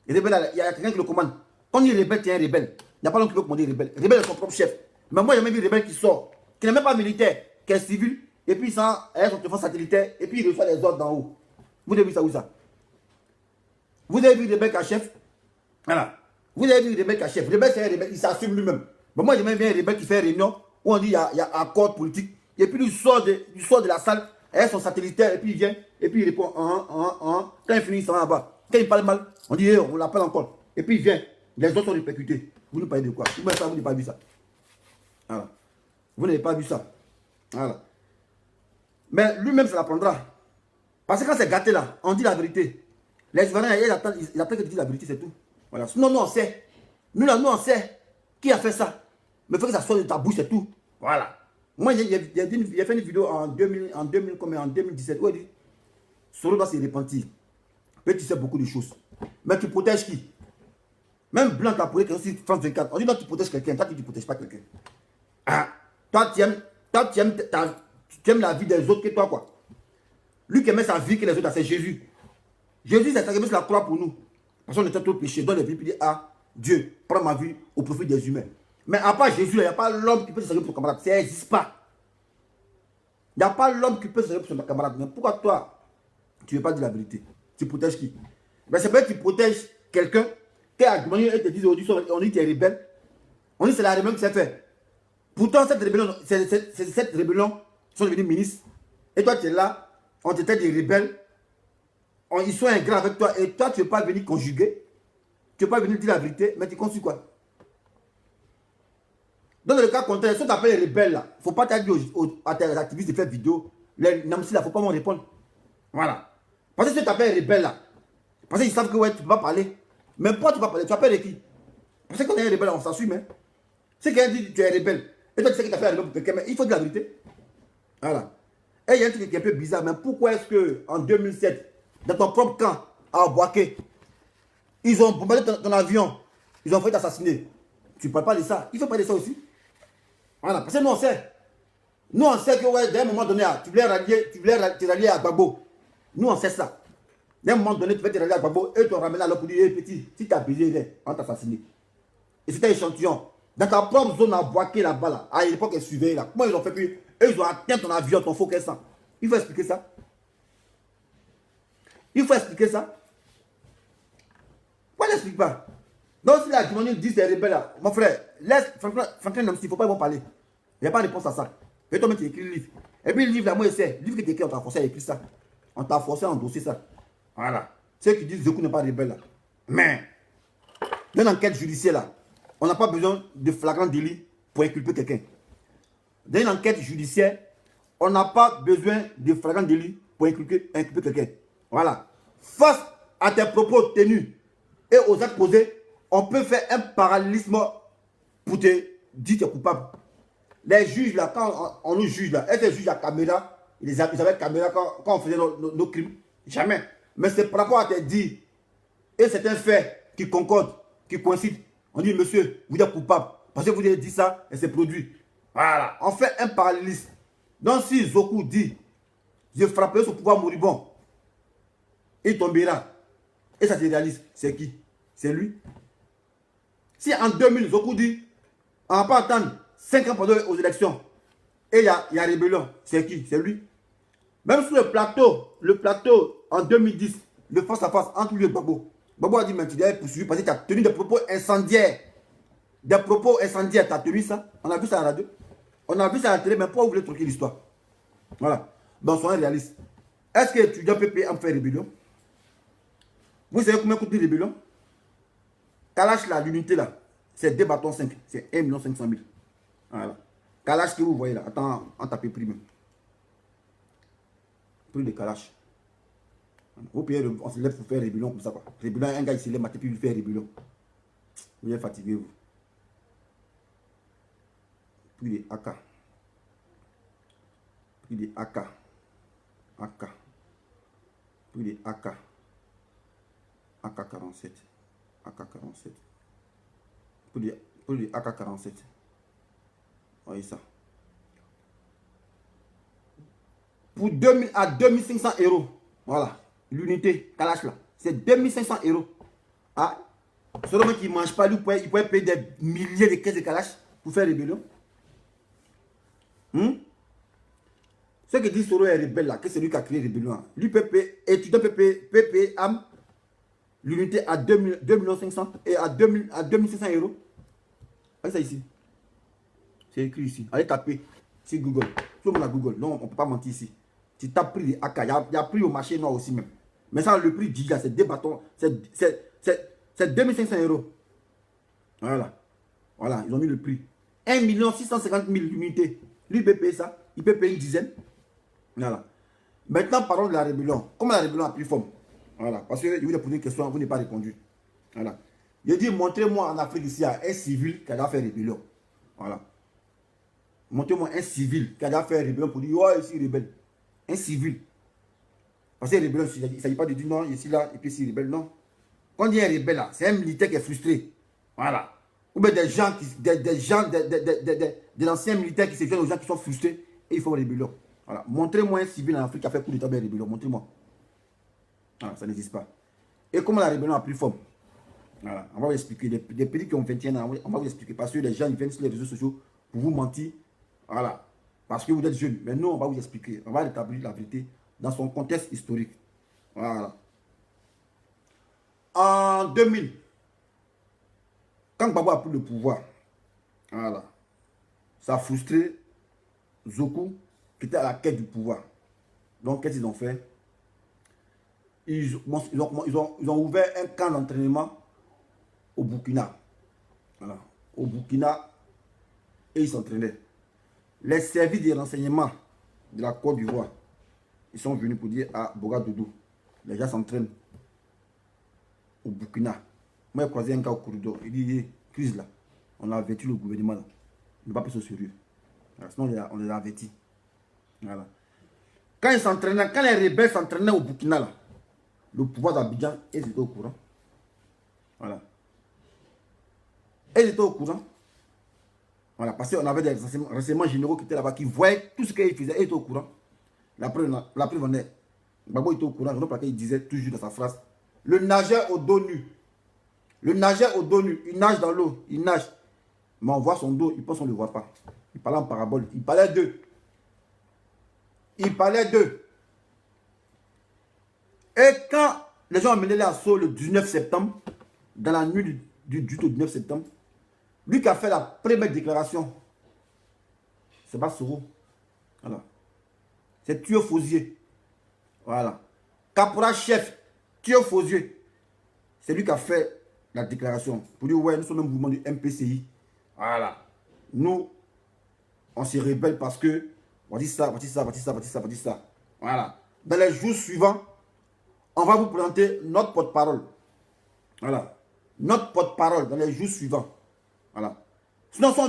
Et rebelle, il y a quelqu'un qui le commande. Quand il est rebelle, tu es un rebelle. Il n'y a pas l'homme qui veut commander rebelle. Rebelle est son propre chef. Mais moi, j'ai même vu rebelle qui sort, qui n'est même pas militaire, qui est civil, et puis il a son téléphone satellitaire, et puis il reçoit les ordres d'en haut. Vous avez vu ça où ça? Vous avez vu rebelle qui a chef? Voilà. Vous avez vu rebelle qui a chef. Rebelle, c'est un rebelle, il s'assume lui-même. Mais moi, j'ai même vu un rebelle qui fait réunion, où on dit il y a accord politique, et puis il sort de la salle, avec son satellitaire, et puis il vient, et puis il répond, quand il finit, il s'en va là-bas. Quand il parle mal, on dit, on l'appelle encore. Et puis il vient, les autres sont répercutés. Vous nous parlez de quoi? Vous n'avez pas vu ça. Voilà. Vous n'avez pas vu ça. Voilà. Mais lui-même, ça l'apprendra. Parce que quand c'est gâté là, on dit la vérité. Les Ivoiriens, ils attendent que tu dises la vérité, c'est tout. Voilà. Sinon, nous, on sait. Nous, là, nous, on sait qui a fait ça. Mais il faut que ça sorte de ta bouche, c'est tout. Voilà. Moi, j'ai fait une vidéo en 2017 où il dit Soro doit se repentir. Mais tu sais beaucoup de choses. Mais tu protèges qui? Même Blanc t'a posé quelqu'un sur France 24. On dit non, tu protèges quelqu'un. Toi, tu ne protèges pas quelqu'un. Ah. Toi, tu aimes la vie des autres que toi, quoi. Lui qui aimait sa vie que les autres, c'est Jésus. Jésus s'est sacrifié sur la croix pour nous. Parce qu'on était trop péchés. Donc, les vies, puis dit, ah, Dieu, prends ma vie au profit des humains. Mais à part Jésus, il n'y a pas l'homme qui peut se sacrifier pour son camarade. Ça n'existe pas. Il n'y a pas l'homme qui peut se sacrifier pour son camarade. Mais pourquoi toi, tu ne veux pas dire la vérité? Tu protèges qui? Ben, c'est vrai que tu protèges quelqu'un qui a demandé et te dit aujourd'hui, on dit que tu es rebelle. On dit que c'est la rébellion qui s'est faite. Pourtant, cette rébellion, sont devenus ministres. Et toi, tu es là, on t'était des rebelles. Ils sont ingrats avec toi. Et toi, tu ne veux pas venir conjuguer. Tu ne veux pas venir dire la vérité. Mais tu construis quoi? Dans le cas contraire, si tu t'appelles les rebelles, là, il ne faut pas t'aider à tes activistes de faire vidéo. Les Namsi, là, il ne faut pas m'en répondre. Voilà. Parce que si tu t'appelles les rebelles, là, parce qu'ils savent que ouais, tu ne peux pas parler. Mais pourquoi tu ne peux pas parler? Tu appelles qui? Parce qu'on est un rebelle, on s'assume. Hein? Si quelqu'un dit que tu es rebelle, et toi tu sais que tu as fait la rebelle pour quelqu'un, mais il faut dire la vérité. Voilà. Et il y a un truc qui est un peu bizarre, mais pourquoi est-ce qu'en 2007, dans ton propre camp, à Boaké, ils ont bombardé ton avion, ils ont failli t'assassiner? Tu ne parles pas de ça. Il faut parler de ça aussi. Voilà. Parce que nous on sait. Nous on sait que ouais, d'un moment donné, tu voulais te rallier à Gbagbo. Nous on sait ça. D'un moment donné, tu vas te rallier à Gbagbo et tu vas ramener à l'autre pour dire, hey, petit, si tu as brisé, on t'a assassiné. Et c'était un échantillon. Dans ta propre zone à Boaké là-bas, là, à l'époque, elle suivait là. Comment ils ont fait? Puis eux, ils ont atteint ton avion, ton faux caisse. Il faut expliquer ça. Il faut expliquer ça. Pourquoi n'explique pas? Donc, si la Djoumani dit c'est rebelle là, mon frère, laisse Franklin Namsi, il ne faut pas y parler. Il n'y a pas de réponse à ça. Et toi-même, tu écris le livre. Et puis le livre là, moi, c'est le livre que tu écris, on t'a forcé à écrire ça. On t'a forcé à endosser ça. Voilà. Ceux qui disent Zekou n'est pas rebelle là. Mais, dans l'enquête judiciaire là, on n'a pas besoin de flagrant délit pour inculper quelqu'un. Dans une enquête judiciaire, on n'a pas besoin de flagrant délit pour inculper quelqu'un. Voilà. face à tes propos tenus et aux actes posés, on peut faire un parallélisme pour te dire que tu es coupable. Les juges, là, quand on nous juge, là, est-ce que les juges à caméra, ils avaient caméra quand on faisait nos crimes? Jamais. Mais c'est par rapport à te dire, et c'est un fait qui concorde, qui coïncide. On dit, monsieur, vous êtes coupable. Parce que vous avez dit ça et c'est produit. Voilà. On fait un parallélisme. Donc si Zoku dit, je frapperai son pouvoir moribond, il tombera. Et ça se réalise. C'est qui? C'est lui. Si en 2000, Zoku dit, on ne va pas attendre 5 ans pendant aux élections, et il y a rébellion, c'est qui? C'est lui. Même sur le plateau en 2010, le face-à-face entre lui et Gbagbo. Gbagbo a dit, mais tu dois être poursuivi parce que tu as tenu des propos incendiaires. Des propos incendiaires, tu as tenu ça? On a vu ça à la radio. On a vu ça à la télé, mais pourquoi vous voulez truquer l'histoire? Voilà. Donc, soyons réalistes. Est-ce que l'étudiant peut payer en faire rébellion? Vous savez combien coûte une rébellion? Kalash, là, l'unité, là, c'est 2 bâtons 5. C'est 1 500 000. Voilà. Kalash que vous voyez là, attends, on tape prix même. Prix de Kalash. Vous payez, on se lève pour faire rébellion comme ça. Quoi. Rébellion, un gars il se lève matin puis il fait rébellion. Vous êtes fatigué, vous. Prix de AK. Prix de AK. AK. Prix de AK. AK 47. AK 47. Prix de AK 47. Voyez ça. Pour 2000 à 2500 euros. Voilà. L'unité Kalash là. C'est 2500 euros. Ah. Seulement qui ne mange pas, lui, il pourrait payer des milliers de caisses de Kalash pour faire rébellion. Ce que dit Soro est rebelle là, que c'est lui qui a créé rébellion. Lui peut payer, étudiant peut payer l'unité à 2 500 et à 2500 euros. Voyez ça ici. C'est écrit ici. Allez taper sur Google. Tout le monde a Google. Non, on ne peut pas mentir ici. Tu tapes prix de AK. Il y a prix au marché noir aussi même. Mais ça, le prix giga, c'est 2 bâtons. C'est 2500 euros. Voilà. Voilà, ils ont mis le prix. 1 650 000 unités. Lui, il peut payer ça. Il peut payer une dizaine. Voilà. Maintenant, parlons de la rébellion. Comment la rébellion a pris forme? Voilà. Parce que je vous ai posé une question, vous n'avez pas répondu. Voilà. Il a dit, montrez-moi en Afrique ici un civil qui a fait rébellion. Voilà. Montrez-moi un civil qui a fait rébellion pour dire, oh, ici, rebelle. Un civil. Parce que rébellion, il ne s'agit pas de dire non, ici, là, et puis ici, rebelle. Non. Quand on dit un rebelle, là, c'est un militaire qui est frustré. Voilà. Ou bien des gens, des anciens militaires qui se viennent aux gens qui sont frustrés et ils font rébellion. Voilà. Montrez-moi un civil en Afrique qui a fait coup d'état de rébellion. Montrez-moi. Voilà, ça n'existe pas. Et comment la rébellion a pris forme? Voilà. On va vous expliquer. Des pays qui ont 21 ans, on va vous expliquer. Parce que les gens ils viennent sur les réseaux sociaux pour vous mentir. Voilà. Parce que vous êtes jeunes. Mais nous, on va vous expliquer. On va rétablir la vérité dans son contexte historique. Voilà. En 2000, quand Gbagbo a pris le pouvoir, voilà, ça a frustré Zoku qui était à la quête du pouvoir. Donc, qu'est-ce qu'ils ont fait? Ils ont ouvert un camp d'entraînement au Burkina. Voilà. Au Burkina, et ils s'entraînaient. Les services de renseignement de la Côte d'Ivoire, ils sont venus pour dire à Bogadoudou, les gens s'entraînent au Burkina. Moi, j'ai croisé un gars au corridor. Il dit, crise là, on a averti le gouvernement là. Il ne va pas se sérieux. Voilà, sinon, on les a avertis. Voilà. Quand ils s'entraînaient, quand les rebelles s'entraînaient au Burkina là, le pouvoir d'Abidjan, ils étaient au courant. Voilà. Ils étaient au courant. Voilà, parce qu'on avait des renseignements généraux qui étaient là-bas, qui voyaient tout ce qu'ils faisaient, ils étaient au courant. La preuve en est, Gbagbo était au courant, je ne sais pas qu'il disait toujours dans sa phrase, le nageur au dos nu. Le nageur au dos nu, il nage dans l'eau, il nage. Mais on voit son dos, il pense qu'on ne le voit pas. Il parlait en parabole, il parlait d'eux. Il parlait d'eux. Et quand les gens ont mené l'assaut le 19 septembre, dans la nuit du 19 septembre, lui qui a fait la première déclaration, c'est pas Soro. Voilà. C'est Tuyo Fosier. Voilà. Caporal chef, Tuyo Fosier. C'est lui qui a fait la déclaration. Pour dire, ouais, nous sommes un mouvement du MPCI. Voilà. Nous, on se rebelle parce que, on dit ça, on dit ça, on dit ça, on dit ça, on dit ça. Voilà. Dans les jours suivants, on va vous présenter notre porte-parole. Voilà. Notre porte-parole dans les jours suivants. Voilà. Sinon, si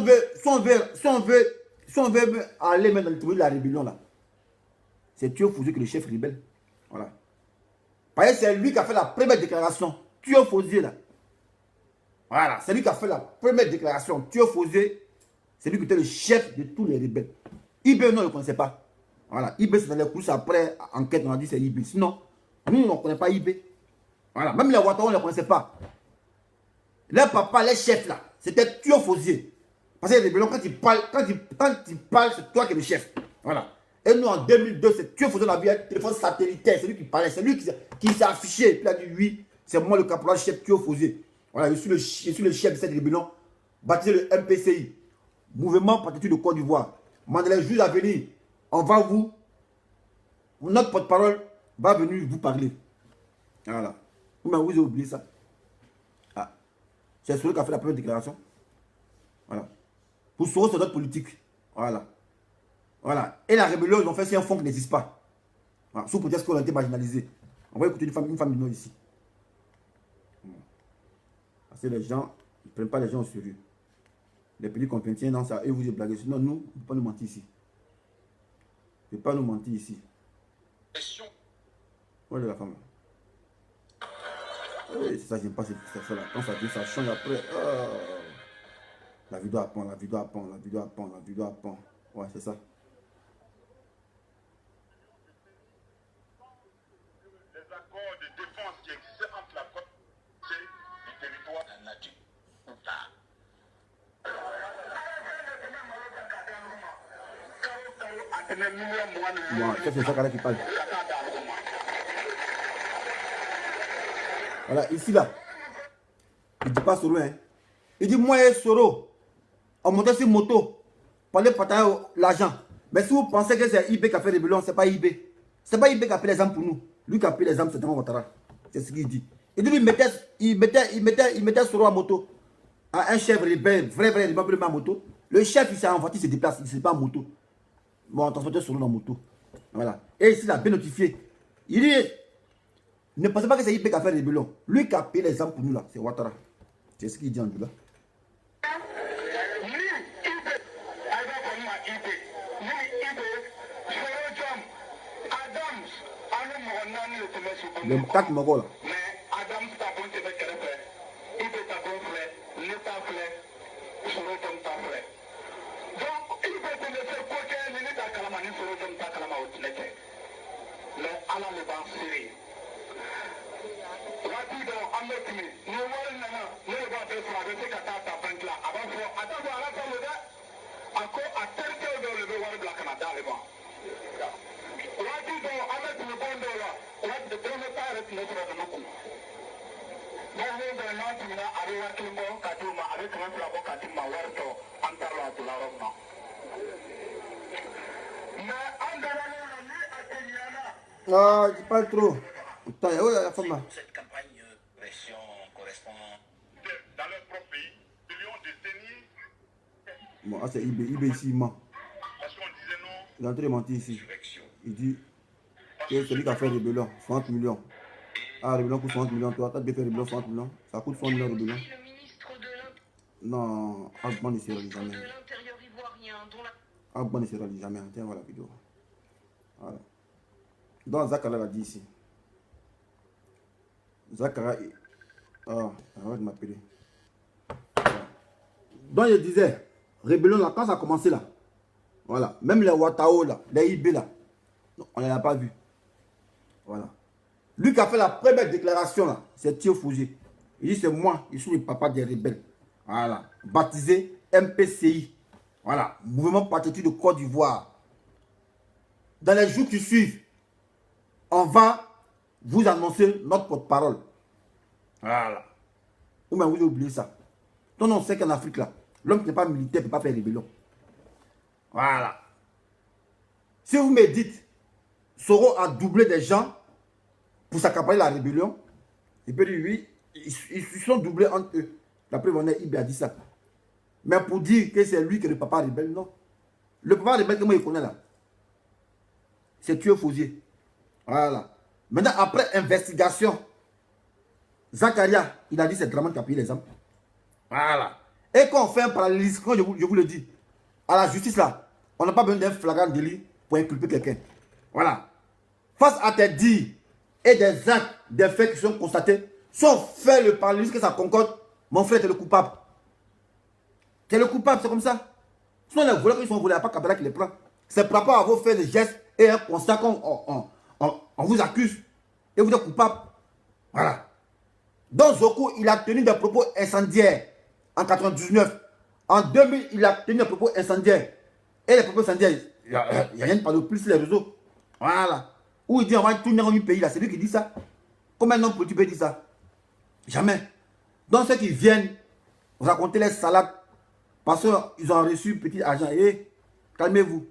on veut aller même dans le tribunal de la rébellion, là, c'est Théo Fauzier qui est le chef rebelle. Voilà. Parce que c'est lui qui a fait la première déclaration. Théo Fauzier, là. Voilà. C'est lui qui a fait la première déclaration. Théo Fauzier, c'est lui qui était le chef de tous les rebelles. IB, non, on ne le connaissait pas. Voilà. IB, c'est dans les courses après enquête, on a dit c'est IB. Sinon, nous, on ne connaît pas IB. Voilà. Même les Ouattara, on ne les connaissait pas. Les papas, les chefs, là, c'était Théo Fauzier. Parce que les rébellions, quand ils parlent, c'est toi qui es le chef. Voilà. Et nous, en 2002, c'est Théo Fauzier, on a vu un téléphone satellitaire. C'est lui qui parlait. C'est lui qui s'est affiché. Puis il a dit oui, c'est moi le caporal chef Théo Fauzier. Voilà, je suis le chef de cette rébellion, baptisé le MPCI, Mouvement Patriotique de Côte d'Ivoire. Dans les jours à venir, notre porte-parole va venir vous parler. Voilà. Vous avez oublié ça. Ah. C'est celui qui a fait la première déclaration. Voilà. Pour Soro, c'est notre politique. Voilà. Voilà. Et la rébellion, ils ont fait, c'est un fonds qui n'existe pas. Voilà. Sous prétexte qu'on a été marginalisé. On va écouter une femme du Nord ici. Parce que les gens ne prennent pas les gens au sérieux. Les pays qu'on contient dans ça, et vous blaguez. Sinon, nous, on ne peut pas nous mentir ici. On ne peut pas nous mentir ici. Voilà la femme. Oui, c'est ça, j'aime pas cette là. Quand ça dit, ça change après. La vidéo apprend, la vidéo apprend, la vidéo apprend, la vidéo apprend. Ouais, c'est ça. Les accords de défense qui existaient entre la côte du territoire de la nature. Bon, c'est ça qui parle. Voilà, ici là. Il dit pas Soro, hein. Il dit moi et Soro, on montait sur moto pour aller partager l'argent. Mais si vous pensez que c'est IB qui a fait rébellion, c'est pas IB. C'est pas IB qui a pris les armes pour nous. Lui qui a pris les armes, c'est Thomas Ouattara. C'est ce qu'il dit. Il dit il mettait Soro à moto. À un chef rebelle, vrai, il m'a pris ma moto. Le chef, il s'est en voiture, il se déplace, il ne s'est pas en moto. Bon, on transportait Soro dans la moto. Voilà. Et ici, il a bien notifié. Il dit, ne pensez pas que c'est IB qui a fait rébellion. Lui qui a payé les armes pour nous là, c'est Ouattara. C'est ce qu'il dit en lui là. Le 4 Mogo là. Ah, je parle trop. Attends, où est la femme là? Cette campagne pression correspond dans leur propre pays, millions de décennies. Bon, ah, c'est IB. IB ici, il ment. Parce qu'on disait non. Il est en train de mentir ici. Il dit que c'est lui qui a fait rébellion, 60 millions. Ah, rébellion coûte 60 millions. Toi, tu as bien fait rébellion 60 millions. Ça coûte 60 millions rébellion. Non, Agban ne se réalise jamais. Agban ne se réalise jamais. Tiens, voilà la vidéo. Voilà. Donc, Zakara l'a dit ici. Zakara. Ah, arrête de m'appeler. Voilà. Donc, je disais, rébellion là, quand ça a commencé là, voilà, même les Ouattao là, les IB là, on ne l'a pas vu. Voilà. Lui qui a fait la première déclaration là, c'est Théo Fauzier. Il dit c'est moi, je suis le papa des rebelles. Voilà. Baptisé MPCI. Voilà. Mouvement Patriotique de Côte d'Ivoire. Dans les jours qui suivent, on va vous annoncer notre porte-parole. Voilà. Ou bien vous avez oublié ça. Donc on sait qu'en Afrique là, l'homme qui n'est pas militaire ne peut pas faire rébellion. Voilà. Si vous me dites, Soro a doublé des gens pour s'accaparer la rébellion, il peut dire oui, ils sont doublés entre eux. La preuve en est, IB a dit ça. Mais pour dire que c'est lui qui est le papa rebelle, non. Le papa rebelle que moi je connais là, c'est Théo Fauzier. Voilà. Maintenant, après investigation, Zakaria, il a dit c'est Draman qui a payé les hommes. Voilà. Et quand on fait un parallélisme, quand je vous le dis, à la justice là, on n'a pas besoin d'un flagrant délit pour inculper quelqu'un. Voilà. Face à tes dires et des actes, des faits qui sont constatés, si on fait le parallélisme que ça concorde, mon frère, tu es le coupable. Tu es le coupable, c'est comme ça. Sinon, les voleurs qui sont volés, il n'y a pas Kabbalah qui les prend. C'est par rapport à vos faits, des gestes et un constat qu'on on vous accuse et vous êtes coupable. Voilà. Donc, Zoku, il a tenu des propos incendiaires en 1999. En 2000, il a tenu des propos incendiaires. Et les propos incendiaires, il n'y a rien de parler plus sur les réseaux. Voilà. Où il dit on va tourner dans un pays là, c'est lui qui dit ça. Comment un homme politique peut dire ça? Jamais. Donc, ceux qui viennent raconter les salades, parce qu'ils ont reçu petit argent, et calmez-vous.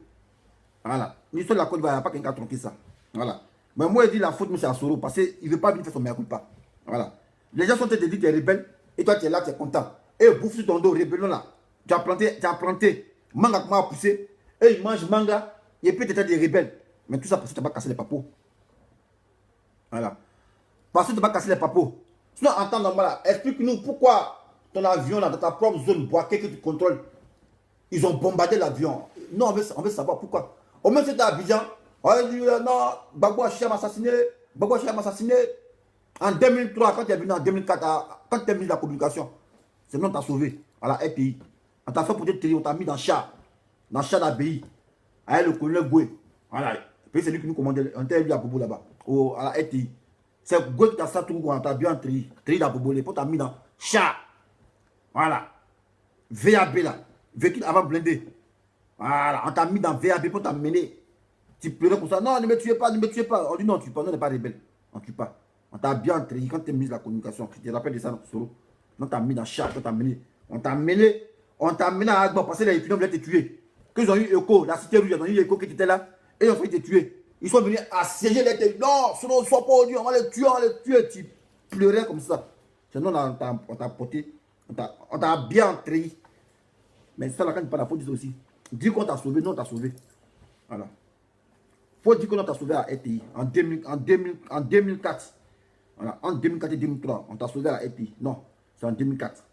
Voilà. L'histoire de la Côte d'Ivoire, il n'y a pas quelqu'un qui a tronqué ça. Voilà. Mais moi, je dis la faute, c'est à Soro, parce qu'il ne veut pas venir faire son meilleur culpa. Voilà. Les gens sont te dit, tu es rebelle, et toi, tu es là, tu es content. Et bouffe sur ton dos, rébellion là. Tu as planté, manga comment a poussé, et il mange manga, et puis tu es des rebelles. Mais tout ça parce que tu n'as pas cassé les papos. Voilà. Parce que tu n'as pas cassé les papos. Sinon, en temps normal, explique-nous pourquoi ton avion là, dans ta propre zone boisée que tu contrôles, ils ont bombardé l'avion. Non, on veut savoir pourquoi. Au moins, c'était à Abidjan. On a dit, non, Gbagbo Achia m'a assassiné. Gbagbo Achia m'a assassiné. En 2003, quand tu es venu en 2004, quand tu es venu de la communication, c'est nous, on t'a sauvé à la RTI. On t'a fait pour te tirer, on t'a mis dans le char d'ABI. Avec le colonel Goué. Voilà. Puis c'est lui qui nous commandait. On t'a vu à Bobo là-bas, à la RTI. C'est Goué qui t'a ça tout, on t'a bien trié d'Abobo, les potes t'a mis dans le char. Voilà. VAB là. Véhicule avant blindé. Voilà. On t'a mis dans VAB pour t'amener. Tu pleurais comme ça. Non, ne me tuez pas, ne me tuez pas. On dit non, tu pas, on n'est pas rebelle. On ne tue pas. On t'a bien entraîné quand tu as mis la communication. Tu te rappelles de ça, Soro. On t'a mis dans le char, on t'a mené. On t'a mené à Agbo parce que les étudiants voulaient te tuer. Quand ils ont eu écho, la cité rouge, ils ont eu écho qui était là. Et ils ont failli te tuer. Ils sont venus assiéger les télés. Non, sinon, ne sois pas odieux, on va les tuer, on va les tuer. Tu pleurais comme ça. Sinon, on t'a porté. On t'a bien entraîné. Mais ça, là, quand tu parles, il faut dire aussi. Dis qu'on t'a sauvé, non, on t'a sauvé. Voilà. Il faut dire qu'on t'a sauvé à RTI. En 2004. Voilà. En 2004 et 2003, on t'a sauvé à RTI. Non, c'est en 2004.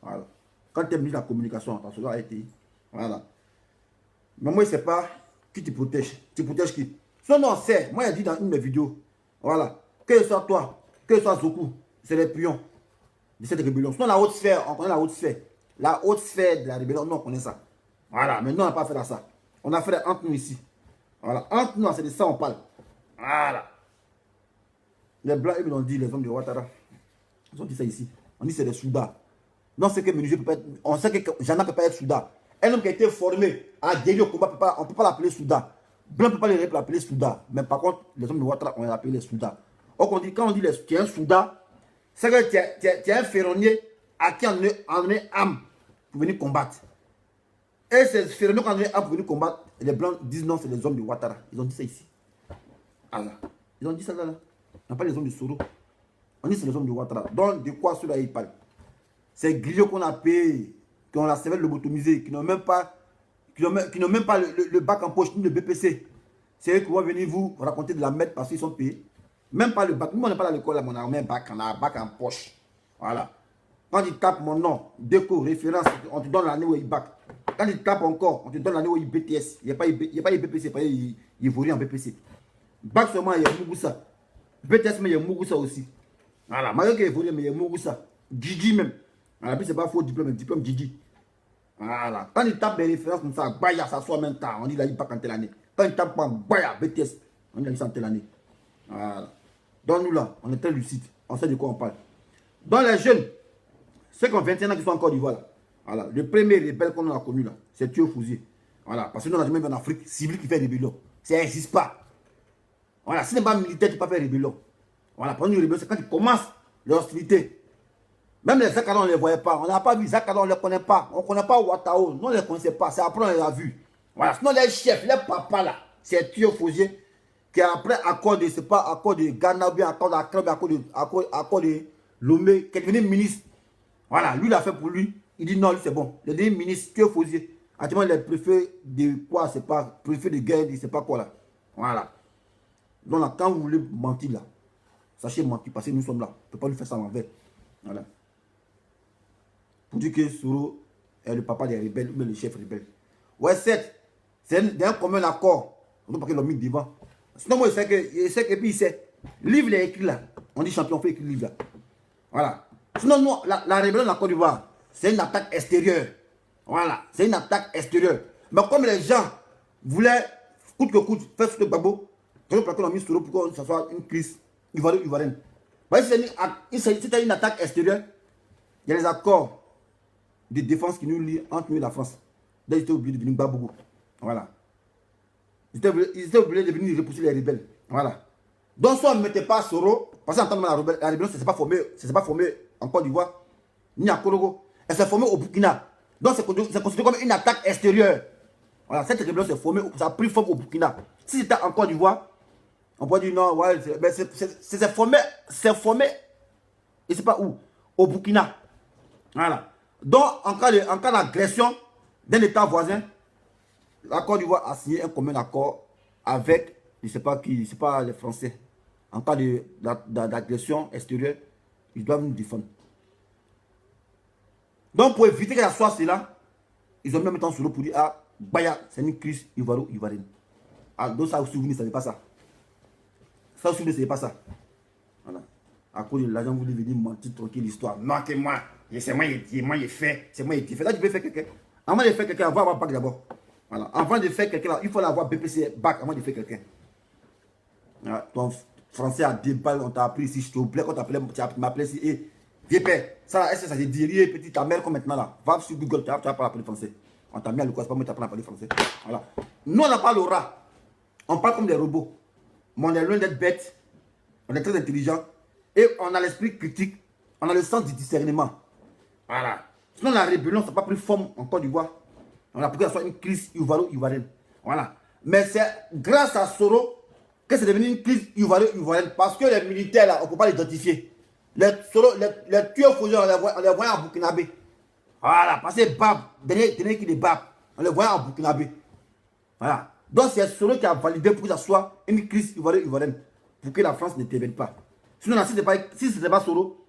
Voilà. Quand tu as mis la communication, on t'a sauvé à RTI. Voilà. Mais moi, je ne sais pas qui te protège. Tu protèges qui? Sinon, on sait. Moi, j'ai dit dans une de mes vidéos. Voilà. Que ce soit toi, que ce soit Zoku, c'est les pions de cette rébellion. Sinon, la haute sphère, on connaît la haute sphère. La haute sphère de la rébellion, nous, on connaît ça. Voilà. Mais nous, on n'a pas fait ça. On a fait entre nous ici. Voilà. Entre nous, c'est de ça on parle. Voilà. Les Blancs, ils l'ont dit, les hommes de Ouattara. Ils ont dit ça ici. On dit c'est des Soudas. Non, c'est que Menuisier peut pas être. On sait que Jana ne peut pas être Souda. Un homme qui a été formé à guérir au combat, on ne peut pas l'appeler Souda. Blanc ne peut pas l'appeler Souda. Mais par contre, les hommes de Ouattara, on les appelle les Soudas. Quand on dit tu es un Souda, c'est que tu es un ferronnier à qui on est âme pour venir combattre. Et ces ferronniers qui ont âme pour venir combattre, les Blancs disent non, c'est les hommes de Ouattara. Ils ont dit ça ici. Allah. Ils ont dit ça là. On n'a pas les hommes de Soro. On dit c'est les hommes de Ouattara. Donc, de quoi ceux-là ils parlent? Ces griots qu'on a payés, qui ont la cervelle lobotomisée, qui n'ont même pas, le bac en poche, ni le BPC. C'est eux qui vont venir vous raconter de la merde parce qu'ils sont payés. Même pas le bac. Nous, on n'est pas à l'école, on a un bac, on a un bac en poche. Voilà. Quand ils tapent mon nom, déco, référence, on te donne l'année où il bac. Quand ils tapent encore, on te donne l'année où il BTS. Il n'y a pas BPC, il vaut rien en BPC. Bac seulement, il y a Mugusa. BTS, mais il y a Mugusa aussi. Voilà. Malgré qu'il vaut rien, mais il y a Mugusa. Gigi même. Voilà, puis c'est pas faux diplôme, diplôme Gigi. Voilà. Quand il tape des références comme ça, Baya, ça soit en même temps. On dit là, il bac en telle année. Quand il tape pas Baya, BTS, on dit là, il en telle année. Voilà. Donc nous là, on est très lucide. On sait de quoi on parle. Dans les jeunes, ceux qui ont 21 ans qui sont en Côte d'Ivoire là. Voilà. Le premier rebelle qu'on a connu là, c'est Thio Fouzier. Voilà. Parce que nous on a jamais vu en Afrique civil qui fait rébellion. Ça n'existe pas. Voilà. Si ce n'est pas militaire, tu ne peux pas faire rébellion. Voilà. Pour nous, rébellion, c'est quand tu commences les hostilités. Même les Zakadon, on ne les voyait pas. On n'a pas vu Zakadon, on ne les connaît pas. On ne connaît pas Ouattao. Nous, on ne les connaissait pas. C'est après on les a vus. Voilà. Sinon, les chefs, les papas là, c'est Thio Fouzier qui après accord de, c'est pas accord de Ghana, bien accord d'Accra, accord de Lomé, qui est devenu ministre. Voilà. Lui, il a fait pour lui. Il dit non, lui, c'est bon. Il est devenu ministre Thio Fouzier. Actuellement, il est préfet de quoi? C'est pas préfet de guerre, c'est pas quoi là. Voilà. Donc là, quand vous voulez mentir là, sachez mentir parce que nous sommes là. On ne peut pas nous faire ça à l'envers. Voilà. Pour dire que Soro est le papa des rebelles ou le chef rebelle. Ouais, c'est un commun accord. On ne peut pas qu'il l'a mis devant. Sinon, moi, je sais que, puis il sait. Livre est écrit là. On dit champion, on fait écrire livre là. Voilà. Sinon, nous, la rébellion de la Côte d'Ivoire, c'est une attaque extérieure. Voilà. C'est une attaque extérieure. Mais comme les gens voulaient, coûte que coûte, faire ce Gbagbo, quand on a mis Soro pour que ça soit une crise ivoirienne. Si c'était une attaque extérieure, il y a les accords de défense qui nous lient entre nous et la France. Là, ils étaient obligés de devenir Gbagbo. Voilà. Ils étaient obligés de venir repousser les rebelles. Voilà. Donc, soit on ne mettait pas Soro, parce qu'en tant que la rébellion, ce n'est pas formé en Côte d'Ivoire, ni à Korogo. Elle s'est formée au Burkina. Donc, c'est considéré comme une attaque extérieure. Voilà, cette rébellion s'est formée, ça a pris forme au Burkina. Si c'était en Côte d'Ivoire, on pourrait dire non, ouais, c'est formé, je ne sais pas où, au Burkina. Voilà. Donc, en cas d'agression d'un État voisin, la Côte d'Ivoire a signé un commun accord avec, je ne sais pas qui, c'est pas les Français. En cas d'agression extérieure, ils doivent nous défendre. Donc, pour éviter que ça soit cela, ils ont mis un temps sur l'eau pour dire, ah, Baya, c'est une crise ivoirienne. Ah, donc ça aussi, vous ne savez pas ça. Ça aussi, vous ne savez pas ça. Voilà. À cause de l'argent, vous devez venir mentir tranquille l'histoire. Non, que moi, c'est moi qui ai fait. C'est moi qui ai fait. Là, tu peux faire quelqu'un. Avant de faire quelqu'un, on va avoir bac d'abord. Voilà. Avant de faire quelqu'un, il faut avoir BPC bac avant de faire quelqu'un. Voilà. Ton français à 10 balles, on t'a appris ici, je te plaît, quand tu m'appelais ici, et vieux père, ça, est-ce que ça se dirait, petit, ta mère comme maintenant là, va sur Google, tu vas pas appeler français. On t'a mis à l'école, c'est pas moi qui t'apprends à parler français. Voilà. Nous, on n'a pas l'aura. On parle comme des robots. Mais on est loin d'être bêtes. On est très intelligent. Et on a l'esprit critique. On a le sens du discernement. Voilà. Sinon, la rébellion, ça n'a pas pris forme en Côte d'Ivoire. On a pris que ça soit une crise ivoirienne. Voilà. Mais c'est grâce à Soro que c'est devenu une crise ivoirienne. Parce que les militaires, là, on ne peut pas les identifier. Les tueurs faiseurs, on les voyait en Burkinabé. Voilà. Parce que Bab, dernier qui les Bab, on les voyait en Burkinabé. Voilà. Donc c'est Soro qui a validé pour que ça soit une crise ivoirienne. Pour que la France n'intervienne pas. Sinon, si ce n'était pas Soro,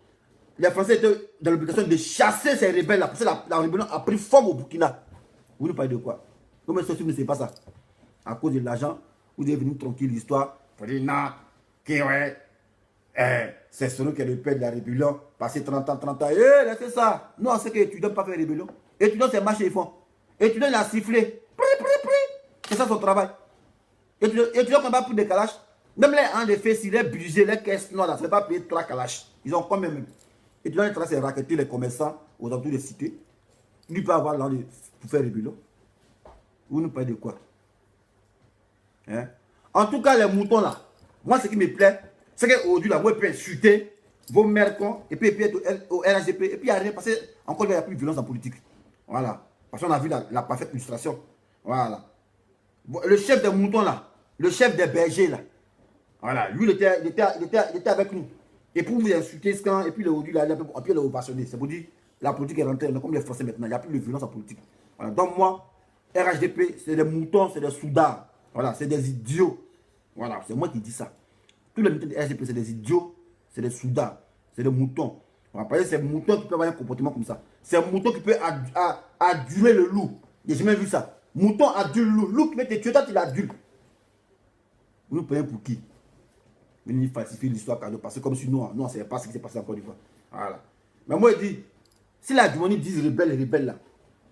les Français étaient dans l'obligation de chasser ces rebelles-là. Parce que la rébellion a pris forme au Burkina. Vous nous parlez de quoi? Comment est-ce que vous ne savez pas ça? À cause de l'argent, vous devez venir tranquille l'histoire. Vous dites non, c'est Soro qui est le père de la rébellion. Passé 30 ans. Laissez ça. Nous, on sait que tu ne dois pas faire rébellion. Et tu dois c'est marcher, ils font. Et tu dois la siffler. C'est ça son travail. Et tu dois combattre pour des calaches. Même les gens de fait, s'il est budget, les caisses noires, ça ne va pas payer 3 calaches. Ils ont combien même? Et tu dois être à raqueter les commerçants aux alentours des cités. Lui peut avoir l'argent pour faire rébellion. Vous nous parlez de quoi? Hein? En tout cas, les moutons là, moi ce qui me plaît, c'est qu'aujourd'hui, là, moi, je peux insulter vos mères cons, et puis être au RHDP, et puis il n'y a rien, parce qu'encore il n'y a plus de violence en politique. Voilà. Parce qu'on a vu la parfaite illustration. Voilà. Le chef des moutons là, le chef des bergers là, voilà, lui il était avec nous. Et pour vous insulter ce camp, et puis le aujourd'hui là, il a un peu ovationné. C'est pour dire, la politique est rentrée, comme les Français maintenant, il n'y a plus de violence en politique. Voilà. Donc moi, RHDP, c'est des moutons, c'est des soudards. Voilà, c'est des idiots. Voilà, c'est moi qui dis ça. Tous les militants de RHDP, c'est des idiots, c'est des soudards, c'est des moutons. Voilà, parce que c'est un mouton qui peut avoir un comportement comme ça. C'est un mouton qui peut aduler le loup. J'ai jamais vu ça. Mouton adule le loup. Loup qui met tes tueurs, toi tu l'adules. Vous nous prenez pour qui? Venez falsifier l'histoire cadeau. Parce que comme si nous, on ne savait pas ce qui s'est passé en Côte d'Ivoire. Voilà. Mais moi, je dis, si la Dumoni disent rebelle là,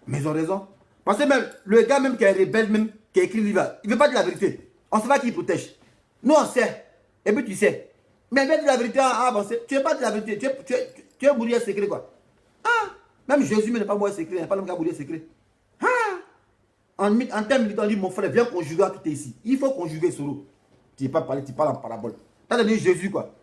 mais ils ont raison. Parce que même, le gars même qui est rebelle, même, qui a écrit le livre, il ne veut pas dire la vérité. On ne sait pas qui il protège. Nous, on sait. Et puis tu sais. Mais il veut dire la vérité à avancer. Tu ne veux pas dire la vérité. Tu es bourrier secret, quoi. Ah! Même Jésus n'est pas bourrier secret. Il n'est pas l'homme qui a bourrier secret. Ah! En termes militaires, on dit, mon frère, viens conjuguer à quitter ici. Il faut conjuguer Soro. Tu n'es pas parlé, tu parles en parabole. Tu as donné Jésus, quoi.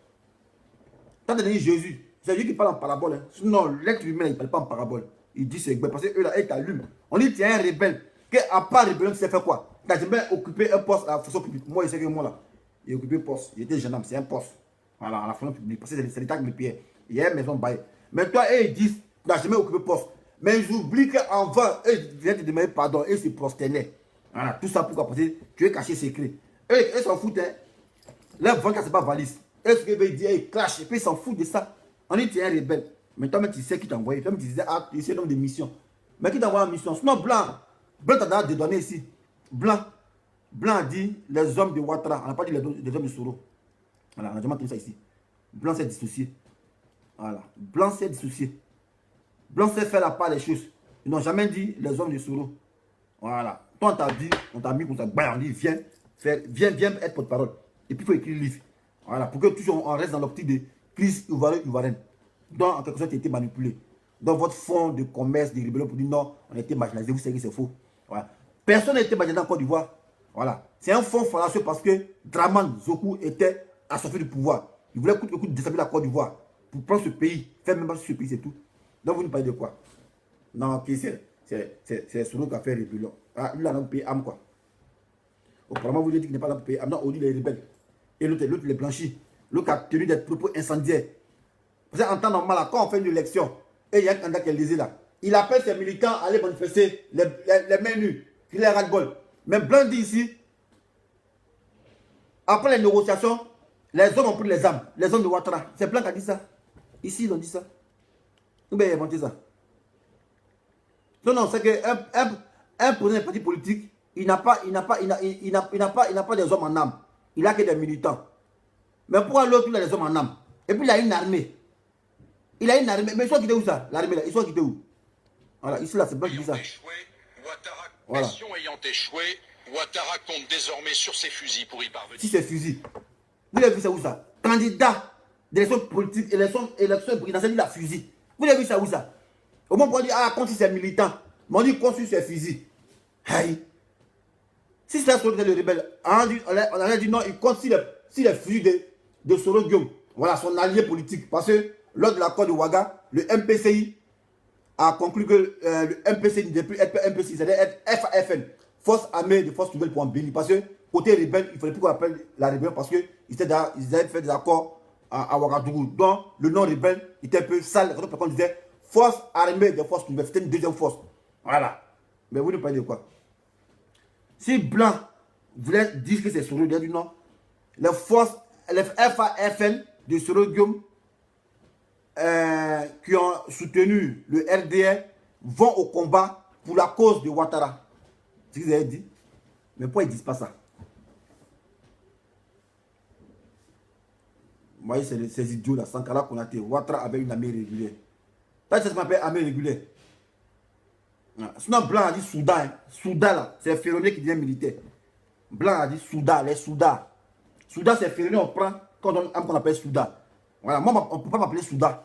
Tu as donné Jésus. C'est lui qui parle en parabole. Hein. Sinon, l'être humain, il ne parle pas en parabole. Il dit c'est parce que eux là, ils t'allument. On dit, tu es un rebelle. À part rébellion, tu sais faire quoi? Tu as jamais occupé un poste à la fonction publique. Moi, je sais que moi, là, j'ai occupé un poste. Il était jeune homme, c'est un poste. Voilà, à la fonction publique. Parce que c'est l'État qui me payait. Il y a une maison baillée. Mais toi, eux, ils disent, tu n'as jamais occupé un poste. Mais ils oublient qu'avant, eux, ils viennent te demander pardon. Eux, ils se prosternaient. Voilà, tout ça pourquoi? Parce que tu es caché secret. Eux, ils s'en foutent. Hein. Leur ventre, c'est pas valise. Est-ce qu'il veut dire, il clash, et puis il s'en fout de ça. On dit, tu es un rebelle. Mais toi-même, tu sais qui t'a envoyé. Toi-même, tu disais, ah, tu sais, donc des missions. Mais qui t'a envoyé en mission? Sinon, Blanc. Blanc t'a déjà dédonné ici. Blanc. Blanc a dit les hommes de Ouattara. On n'a pas dit les hommes de Soro. Voilà, on a jamais entendu ça ici. Blanc s'est dissocié. Voilà. Blanc s'est dissocié. Blanc s'est fait la part des choses. Ils n'ont jamais dit les hommes de Soro. Voilà. Toi, on t'a dit, on t'a mis pour ça. On dit, viens être porte-parole. Et puis, il faut écrire le livre. Voilà. Pour que toujours on reste dans l'optique de crise ivoirienne. Donc, en quelque sorte, tu as été manipulé. Dans votre fonds de commerce, de rébellion, pour dire non, on a été marginalisé. Vous savez que c'est faux. Voilà. Personne n'a été marginalisé en Côte d'Ivoire. Voilà. C'est un fonds fallacieux parce que Draman Zokou était à sortir du pouvoir. Il voulait coûte que coûte déstabiliser la Côte d'Ivoire pour prendre ce pays, faire même pas ce pays, c'est tout. Donc, vous nous parlez de quoi? Non, ok, c'est Soro qui a fait rébellion. Ah, lui, il a un pays âme, quoi. Auparavant, vous lui dites qu'il n'est pas dans le pays âme. Non, on dit les rebelles. Et l'autre, les blanchis. L'autre a tenu des propos incendiaires. Vous savez, en temps normal, quand on fait une élection, et il y a un candidat qui est lésé là, il appelle ses militants à aller manifester les mains nues, qu'il est ras-le-bol. Mais Blanc dit ici, après les négociations, les hommes ont pris les armes, les hommes de Ouattara. C'est Blanc qui a dit ça. Ici, ils ont dit ça. Ou bien ils ont inventé ça. Non, c'est qu'un président d'un parti politique, il n'a pas des hommes en âme. Il a que des militants. Mais pourquoi l'autre, il a des hommes en âme? Et puis il a une armée. Il a une armée. Mais ils sont quittés où ça? L'armée là, ils sont quittés où? Voilà, ici là, c'est Blanc qui dit ça. Voilà. Ayant échoué, Ouattara compte désormais sur ses fusils pour y parvenir. Si c'est fusil. Vous avez vu ça où ça? Candidat d'élection politique, élection présidentielle, il a fusil. Vous avez vu ça où ça? Au moment où on dit, ah, contre ses militants, mais on dit contre ses fusils. Aïe. Si c'est le rebelle, on a dit non, il compte si les fusils de Soro Guillaume, voilà, son allié politique. Parce que lors de l'accord de Ouaga, le MPCI a conclu que le MPCI ne devait plus être MPCI, c'est-à-dire être FAFN, Force Armée de Force Nouvelle pour en bénir. Parce que côté rebelle, il ne fallait plus qu'on appelle la rébellion parce qu'ils avaient fait des accords à Ouagadougou. Donc le nom rebelle était un peu sale. Quand on disait Force Armée de Force Nouvelle, c'était une deuxième force. Voilà. Mais vous ne parlez de quoi? Si Blanc voulait dire que c'est Soro, il a dit non. Les forces, les FAFN de Soro Guillaume qui ont soutenu le RDR vont au combat pour la cause de Ouattara. C'est ce qu'ils avaient dit. Mais pourquoi ils ne disent pas ça? Vous voyez, ces idiots-là, Sankara Konaté, Ouattara avait une armée régulière. Ça, c'est ce qu'on appelle armée régulière. Sinon, Blanc a dit Soudan. Hein. Soudan, là, c'est ferronnier qui devient militaire. Blanc a dit Soudan, les Soudan. Soudan, c'est ferronnier, on prend quand on appelle Soudan. Voilà, moi, on ne peut pas m'appeler Soudan.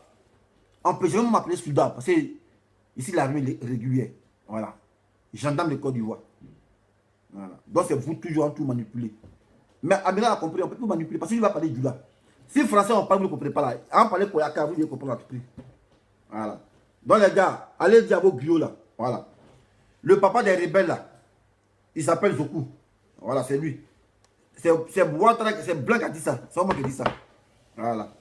On peut jamais m'appeler Soudan parce que ici, l'armée régulière. Voilà. Gendarme de Côte d'Ivoire. Voilà. Donc, c'est vous toujours en tout manipuler. Mais Amira a compris, on ne peut plus manipuler parce qu'il va parler du là. Si français, on parle, vous ne comprenez pas là. On parle Koyaka, vous ne comprenez pas tout. Voilà. Donc, les gars, allez dire à vos griots là. Voilà. Le papa des rebelles là, il s'appelle Zokou. Voilà, c'est lui. C'est Blanc qui a dit ça. C'est pas moi qui ai dit ça. Voilà.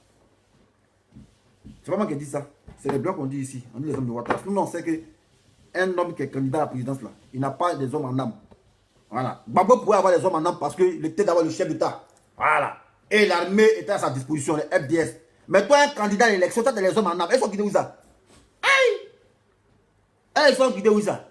C'est pas moi qui ai dit ça. C'est les Blancs qu'on dit ici. On dit les hommes de Ouattara. Nous, on sait qu'un homme qui est candidat à la présidence là, il n'a pas des hommes en âme. Voilà. Babo pouvait avoir des hommes en âme parce qu'il était d'abord le chef d'État. Voilà. Et l'armée était à sa disposition, les FDS. Mais toi, un candidat à l'élection, tu as des hommes en âme. Ils sont quittés où ça? Ils sont quittés où ça?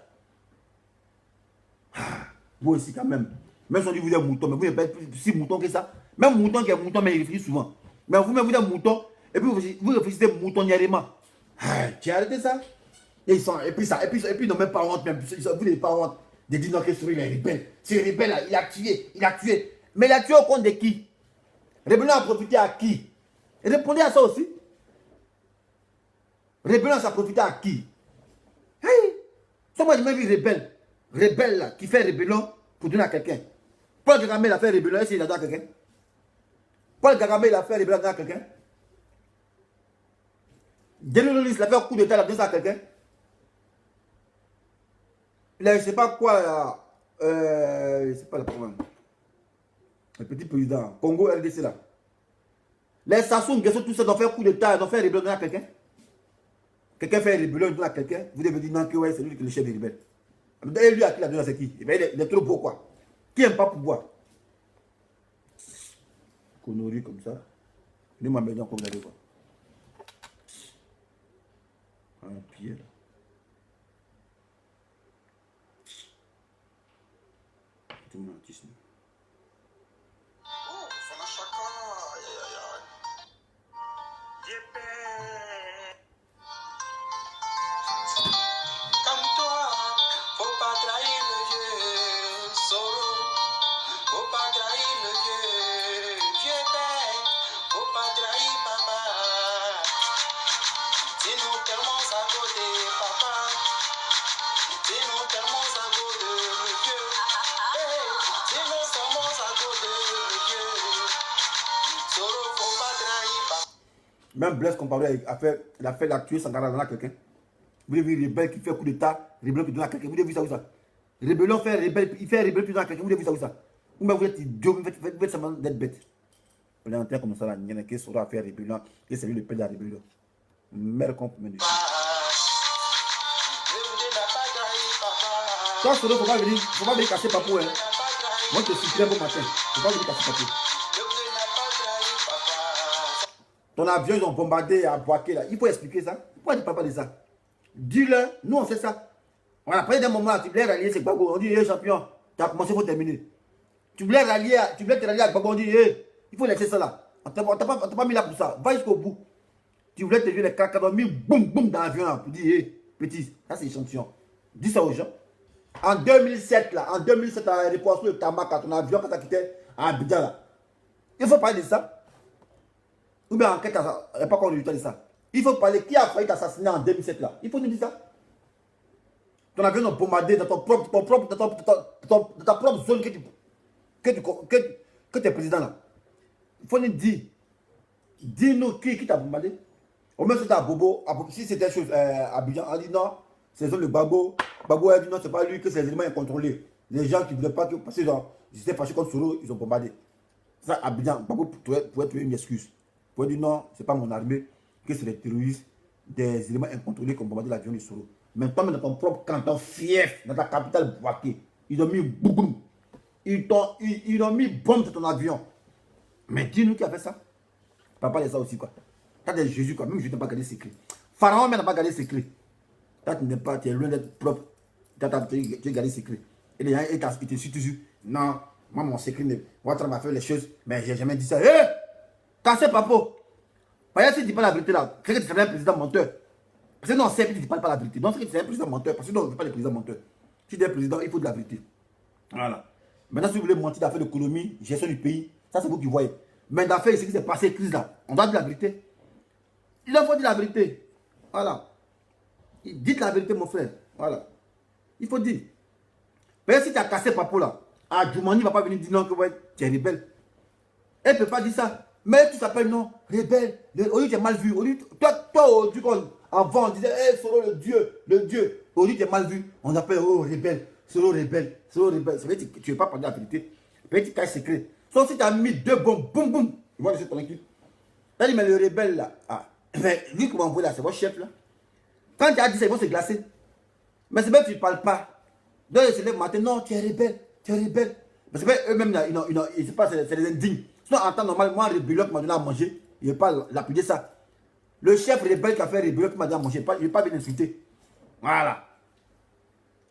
Vous aussi quand même. Même si on dit vous êtes mouton, mais vous n'êtes pas si mouton que ça. Même mouton qui est mouton, mais il réfléchit souvent. Mais vous-même vous êtes mouton, et puis vous réfléchissez moutonnièrement. Tu as arrêté ça? Et puis ils n'ont même pas honte, même. Vous n'avez pas honte de dire non que Soro il est rebelle. Ce rebelle là, il a tué. Mais il a tué au compte de qui? Rébellion a profité à qui? Répondez à ça aussi. Rébellion, ça a profité à qui? Hey! Ça, moi, j'ai même vu rebelle. Rebelle, là, qui fait rébellion pour donner à quelqu'un. Paul Kagame, il a fait rébellion, est-ce qu'il a donné à quelqu'un? Paul Kagame, il a fait rébellion, il a donné à quelqu'un? Denis Lolis, il a fait un coup d'état, il a donné ça à quelqu'un? Il a, je ne sais pas quoi, je ne sais pas le problème. Le petit président, Congo RDC, là. Les Sassou Nguesso, tout ça, ils ont fait un coup d'état, ils ont fait rébellion, ils ont donné à quelqu'un? Quelqu'un fait rébellion, il donne à quelqu'un, vous devez dire non, que ouais, c'est lui qui est le chef des rebelles. Et lui, à qui la donne, c'est qui? Il est trop beau, quoi. Qui n'aime pas pouvoir? conneries comme ça. Venez m'amener encore, vous allez voir. Un pied là. Tout le monde artiste. Comme toi, faut pas trahir le vieux Soro, faut pas trahir le vieux père, faut pas trahir papa. Si nous terminons à côté papa, si nous terminons à côté le vieux, si nous sommes à côté le vieux Soro, faut pas trahir papa. Même Blaise Compaoré a fait la tuer Sankara dans quelqu'un. Vous avez vu rebelle qui fait coup d'état, rébellion qui donne à quelqu'un. Vous avez vu ça où ça? Rébellion fait rebelle, il fait rébellion qui donne à quelqu'un. Vous avez vu ça où ça? Ou bien vous êtes idiot, vous êtes seulement d'être bête. On est en train comme ça là, il y en a qui saura faire rébellion, et c'est lui le père de la rébellion. Mère qu'on peut me dire. Toi, Soro, faut pas venir casser papou, hein. Moi, je suis très bon matin. Faut pas venir casser papou. Ton avion, ils ont bombardé à Boaké là. Il faut expliquer ça. Pourquoi tu ne parles pas de ça? Dis-le, nous on sait ça. On a pris des moments là, tu voulais rallier, c'est Gbagbo. On dit, hé champion, tu as commencé, il faut terminer. Tu voulais te rallier à Gbagbo, on dit, hé, il faut laisser ça là. On t'a pas mis là pour ça. Va jusqu'au bout. Tu voulais te jouer les caca, on a mis boum boum dans l'avion là pour dire, hé, petit, ça c'est échantillon. Dis ça aux gens. En 2007 là, à l'aéroport sur le Tamak, ton avion quand tu as quitté à Abidjan là. Il faut parler de ça. Ou bien en quelque cas, il n'y a pas encore de ça. Il faut parler qui a failli t'assassiner en 2007 là. Il faut nous dire ça. Ton avion est bombardé dans ta propre zone que tu es président là. Il faut nous dire. Dis-nous qui t'a bombardé. Au moins c'était à Bobo. Si c'était à Abidjan, on dit non, c'est zone de Gbagbo. Gbagbo a dit non, c'est pas lui que c'est les éléments incontrôlés. Les gens qui ne voulaient pas que. Parce que genre, ils étaient fâchés contre Soro, ils ont bombardé. Ça, Abidjan, Gbagbo pourrait trouver une excuse. Pour dire non, c'est pas mon armée, que c'est les terroristes, des éléments incontrôlés qui ont bombardé l'avion de Soro. Mais toi, dans ton propre canton fief, dans ta capitale Boaké, ils ont mis boum, ils ont mis bombe sur ton avion. Mais dis-nous qui a fait ça. Papa de ça aussi quoi. T'as des Jésus quoi, même je n'ai pas gardé secret. Pharaon même n'a pas gardé secret. Toi tu n'es pas, tu es loin d'être propre. Tu as gardé secret. Et les gens ils te suivent toujours. Non, moi mon secret, votre m'a fait les choses, mais j'ai jamais dit ça. Hé! Cassez papo. Par exemple, si tu ne dis pas la vérité là, c'est que tu serais un président menteur. Parce que non, c'est que tu ne dis pas la vérité. Donc, c'est que tu es un président menteur. Parce que non, on ne veut pas les présidents menteurs. Si tu es président, il faut de la vérité. Voilà. Maintenant, si vous voulez mentir d'affaires d'économie, gestion du pays, ça c'est vous qui voyez. Mais d'affaires, ce qui s'est passé, crise là, on doit dire la vérité. Il faut dire la vérité. Voilà. Dites la vérité, mon frère. Voilà. Il faut dire. Mais si tu as cassé papo là, Djoumani ne va pas venir dire non que ouais, tu es rebelle. Elle ne peut pas dire ça. Mais tu t'appelles non, rebelle. Aujourd'hui, tu es mal vu. Toi, aujourd'hui, avant, on disait, hey, Soro le Dieu. Aujourd'hui, tu es mal vu. On appelle, oh, rebelle. Soro rebelle. Ça veut dire que tu ne veux pas parler la vérité. Peut-être que tu caches secret. Sauf si tu as mis deux bombes, boum, boum. Ils vont laisser tranquille. Tu as dit, mais le rebelle là, mais lui qui m'a envoyé là, c'est votre chef là. Quand tu as dit ça, ils vont se glacer. Mais c'est même que tu ne parles pas. Donc, ils se lèvent matin, non, tu es rebelle. Mais c'est pas eux-mêmes là, c'est les indignes. Sinon, en temps normal, moi, rébellion qui m'a donné à manger, il ne veut pas l'appuyer ça. Le chef rebelle qui a fait rébellion qui m'a donné à manger, il ne veut pas bien insulter. Voilà.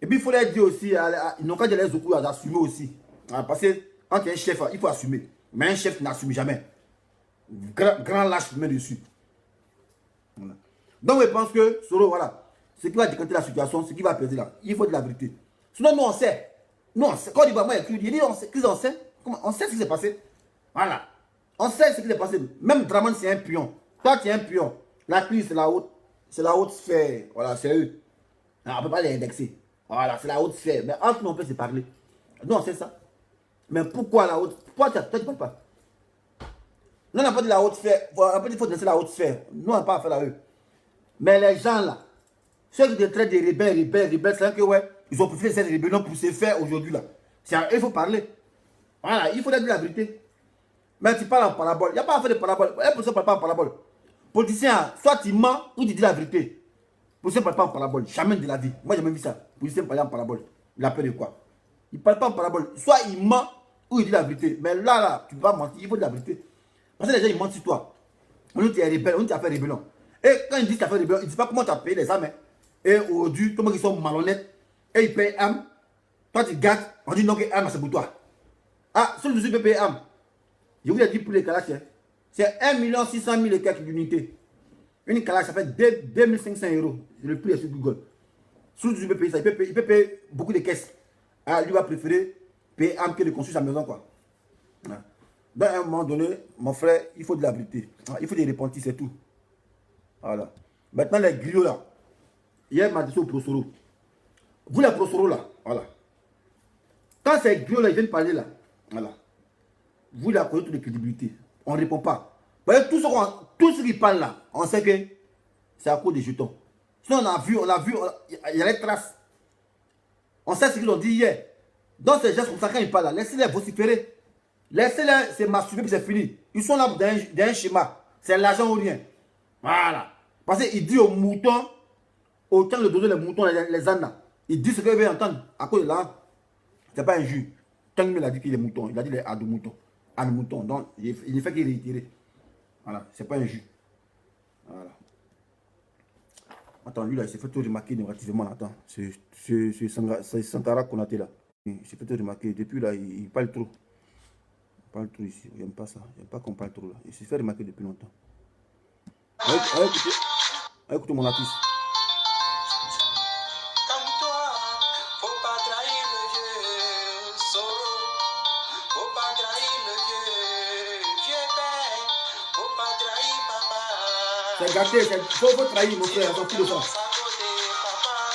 Et puis, il faut leur dire aussi, ils n'ont qu'à dire les autres à assumer aussi. Parce que quand tu es un chef, il faut assumer. Mais un chef n'assume jamais. Grand lâche met dessus. Voilà. Donc, je pense que, Soro, voilà, ce qui va décanter la situation, ce qui va apaiser là, il faut de la vérité. Sinon, nous, on sait. Nous, on sait. Quand il dit, moi, il dit, on sait ce qui s'est passé. Voilà. On sait ce qui s'est passé. Même Draman, c'est un pion. Toi, tu es un pion. La crise, c'est la haute sphère. Voilà, c'est eux. Alors, on ne peut pas les indexer. Voilà, c'est la haute sphère. Mais entre nous, on peut se parler. Nous, on sait ça. Mais pourquoi la haute? Pourquoi toi, tu ne parles pas? Nous, on n'a pas dit la haute sphère. Il faut laisser la haute sphère. Nous, on n'a pas affaire à eux. Mais les gens là, ceux qui te traitent des rebelles, c'est vrai que ouais, ils ont préféré cette rébellion pour se faire aujourd'hui là. Il faut parler. Voilà, il faut dire la vérité. Mais tu parles en parabole. Il n'y a pas à faire de parabole. Les policiers ne parlent pas en parabole. Politicien, soit tu mens ou tu dis la vérité. Policier ne parle pas en parabole. Jamais de la vie. Moi, j'ai même vu ça. Policier ne parle pas en parabole. Il a peur de quoi? Il ne parle pas en parabole. Soit il ment ou il dit la vérité. Mais là, tu ne peux pas mentir. Il faut de la vérité. Parce que les gens, ils mentent sur toi. On dit que tu es rebelle, on dit que tu as fait rébellion. Et quand ils disent que tu as fait rébellion, ils ne disent pas comment tu as payé les âmes. Hein. Et aujourd'hui, comment ils sont malhonnêtes. Et ils payent âme. Toi, tu gâtes. On dit non, que âme, c'est pour toi. Ah, celui dessus peut payer âme. Je vous ai dit pour les calaches, hein. C'est 1 600 000 et quelques d'unités. Une calache, ça fait 2500 €. Le prix est sur Google. Celui dessus peut payer ça. Il peut payer beaucoup de caisses. Ah, lui va préférer payer âme que de construire sa maison, quoi. Ah. Donc, à un moment donné, mon frère, il faut de la vérité. Il faut des repentis, c'est tout. Voilà. Maintenant, les griots là. Hier, il m'a dit au Prosoro. Vous, les Prosoro là, voilà. Quand ces griots là, ils viennent parler là, voilà. Vous, la connaissez toute de crédibilité. On ne répond pas. Vous voyez, tout ce qui parle là, on sait que c'est à cause des jetons. Sinon, on a vu, il y a les traces. On sait ce qu'ils ont dit hier. Donc, ces gens comme ça, quand ils parlent là, laissez-les vociférer. Laissez-les se masturber puis c'est fini. Ils sont là dans un schéma. C'est l'argent ou rien. Voilà. Parce qu'il dit aux moutons, autant de donner les moutons, les ânes là. Il dit ce qu'ils veulent entendre. À cause de là, c'est pas un juge. Tant qu'il a dit qu'il est mouton, il a dit les ânes de moutons. Ânes moutons. Donc, il ne fait qu'il réitérer. Voilà. C'est pas un juge. Voilà. Attends, lui là, il s'est fait tout remarquer négativement. Attends. C'est Sankara Konaté là. Il s'est fait tout remarquer. Depuis là, il parle trop. Il parle trop ici. Il n'aime pas ça. Il n'aime pas qu'on parle trop là. Il s'est fait remarquer depuis longtemps. Écoutez mon artiste. Comme toi, faut pas trahir le vieux Soro. Faut pas trahir le vieux père. Faut pas trahir papa. C'est gâté. Faut trahir mon frère. Attends, tout le temps.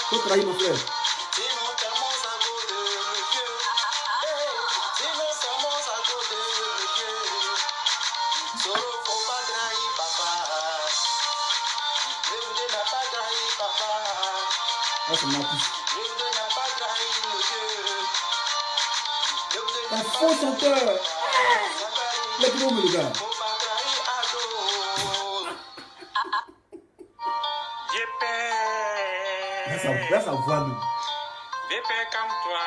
Faut trahir mon frère. Sinon, t'aimes à cause de le vieux. Sinon, t'aimes à cause de le vieux. Soro, faut pas trahir papa. Le vieux n'a pas trahi papa. Ah, c'est mon artiste. Le vieux n'a pas trahi le vieux. Le vieux Un n'a pas faux chanteur. Laisse-moi le gars. faut pas trahir ado. Là, ça voit nous. Yépé comme toi.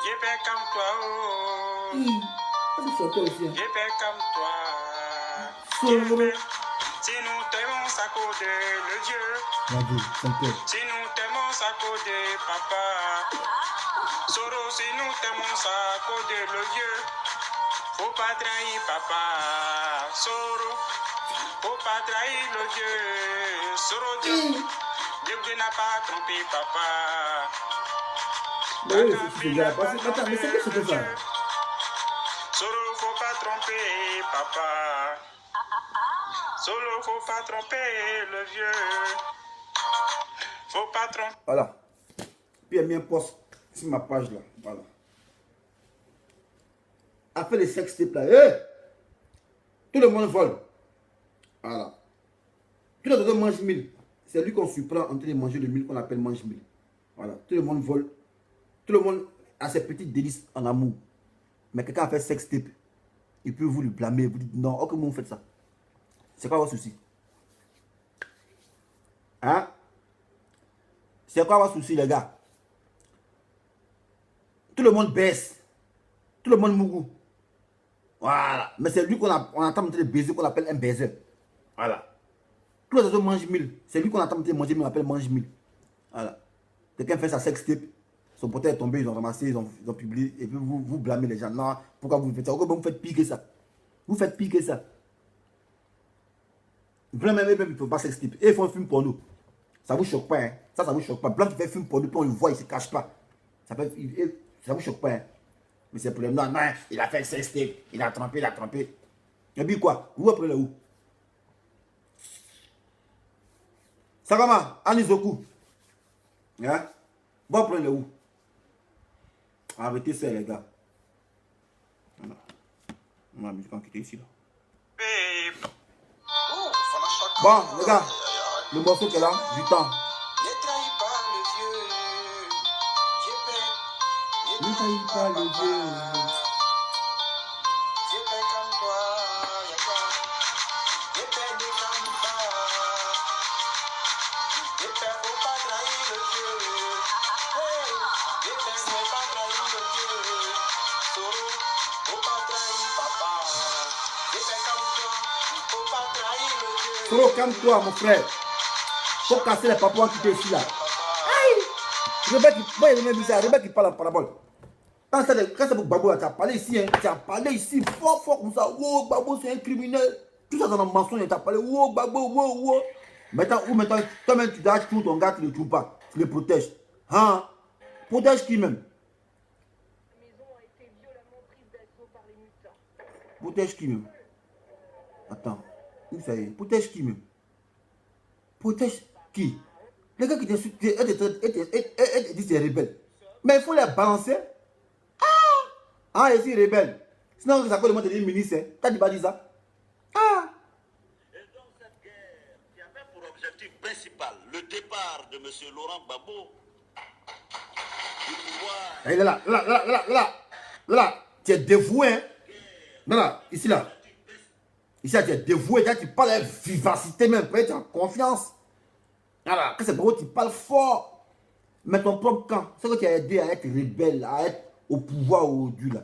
Yépé comme toi. C'est chanteur ici. Yépé comme toi. Soro. Si nous t'aimons à cause de le Dieu. Bravo, chanteur. Si nous t'aimons à cause de papa. Soro, si nous t'aimons à cause de le Dieu. Faut pas trahir papa. Soro. Faut pas trahir le Dieu. Soro, Dieu. Dieu n'a pas trompé papa. Mais oui, c'est ce gars. Attends, mais c'est quoi ce que ça? Solo, faut pas tromper papa. Solo, faut pas tromper le vieux. Faut pas tromper. Voilà. Puis il a mis un post sur ma page là. Voilà. Après les sextapes là, tout le monde vole. Voilà. Tout le monde mange 1000. C'est lui qu'on surprend en train de manger le 1000 qu'on appelle mange 1000. Voilà. Tout le monde vole. Tout le monde a ses petites délices en amour. Mais quelqu'un a fait sextape, il peut vous le blâmer. Vous dites non, oh, comment vous faites ça? C'est quoi votre souci? Hein? C'est quoi votre souci, les gars? Tout le monde baisse. Tout le monde mougou. Voilà. Mais c'est lui qu'on entend en train de baiser, qu'on appelle un baiser. Voilà. Tous les autres mangent 1000. C'est lui qu'on entend en train de manger, mais on appelle mange 1000. Voilà. Quelqu'un fait sa sextape. Son porteur est tombé, ils ont ramassé, ils ont publié. Et puis vous blâmez les gens. Non, pourquoi vous faites ça? Pourquoi vous faites piquer ça? Vous faites piquer ça. Blanc même, il ne faut pas sextape. Et ils font un film pour nous. Ça vous choque pas, hein? Ça vous choque pas. Blanc qui fait un film pour nous, puis on le voit, il ne se cache pas. Ça vous choque pas, hein? Mais c'est pour les non, il a fait un sextape, il a trempé. Et puis quoi? Vous apprenez où? Ça comment? Anizoku. Hein? Vous apprenez où? Arrêtez ça, les gars. Voilà. On va musique en quitter ici, là. Bon, les gars, le morceau qui est là, du temps. Ne trahis pas le vieux. Ne trahis pas le vieux. Yépé comme toi. Yépé ne comme pas. Yépé faut pas trahir le vieux. Yépé ne pas trahir le vieux. Soro, faut pas trahir papa. Soro, calme-toi, mon frère. Faut casser les papouas qui étaient ici, là. Aïe! Rebelle qui, moi, j'ai même vu ça, Rebelle qui parle en parabole. Quand c'est pour Gbagbo, tu as parlé ici, hein, tu as parlé ici, fort, comme ça. Oh, Gbagbo, c'est un criminel. Tout ça dans le mensonge, tu as parlé, oh, Gbagbo, oh. Maintenant, toi-même, tu dois tuer ton gars, tu ne le tues pas. Tu le protèges. Hein? Protège qui même? La maison a été violemment prise d'assaut par les mutants. Protège qui même? Attends, où ça y est? Protège qui même? Protège qui? Les gars qui t'insultent, ils disent c'est rebelle. Mais il faut les balancer. Ah, ils sont rebelles. Sinon, ça peut demander des ministres. T'as dit pas dit ça? Ah! Et donc cette guerre qui avait pour objectif principal le départ de M. Laurent Gbagbo du pouvoir. Il est là. Tu es dévoué, hein? Là, ici, là. Ici, tu es dévoué, tu parles avec vivacité même, tu as confiance. Voilà, quand c'est beau, tu parles fort. Mais ton propre camp, c'est que tu as aidé à être rebelle, à être au pouvoir aujourd'hui, là.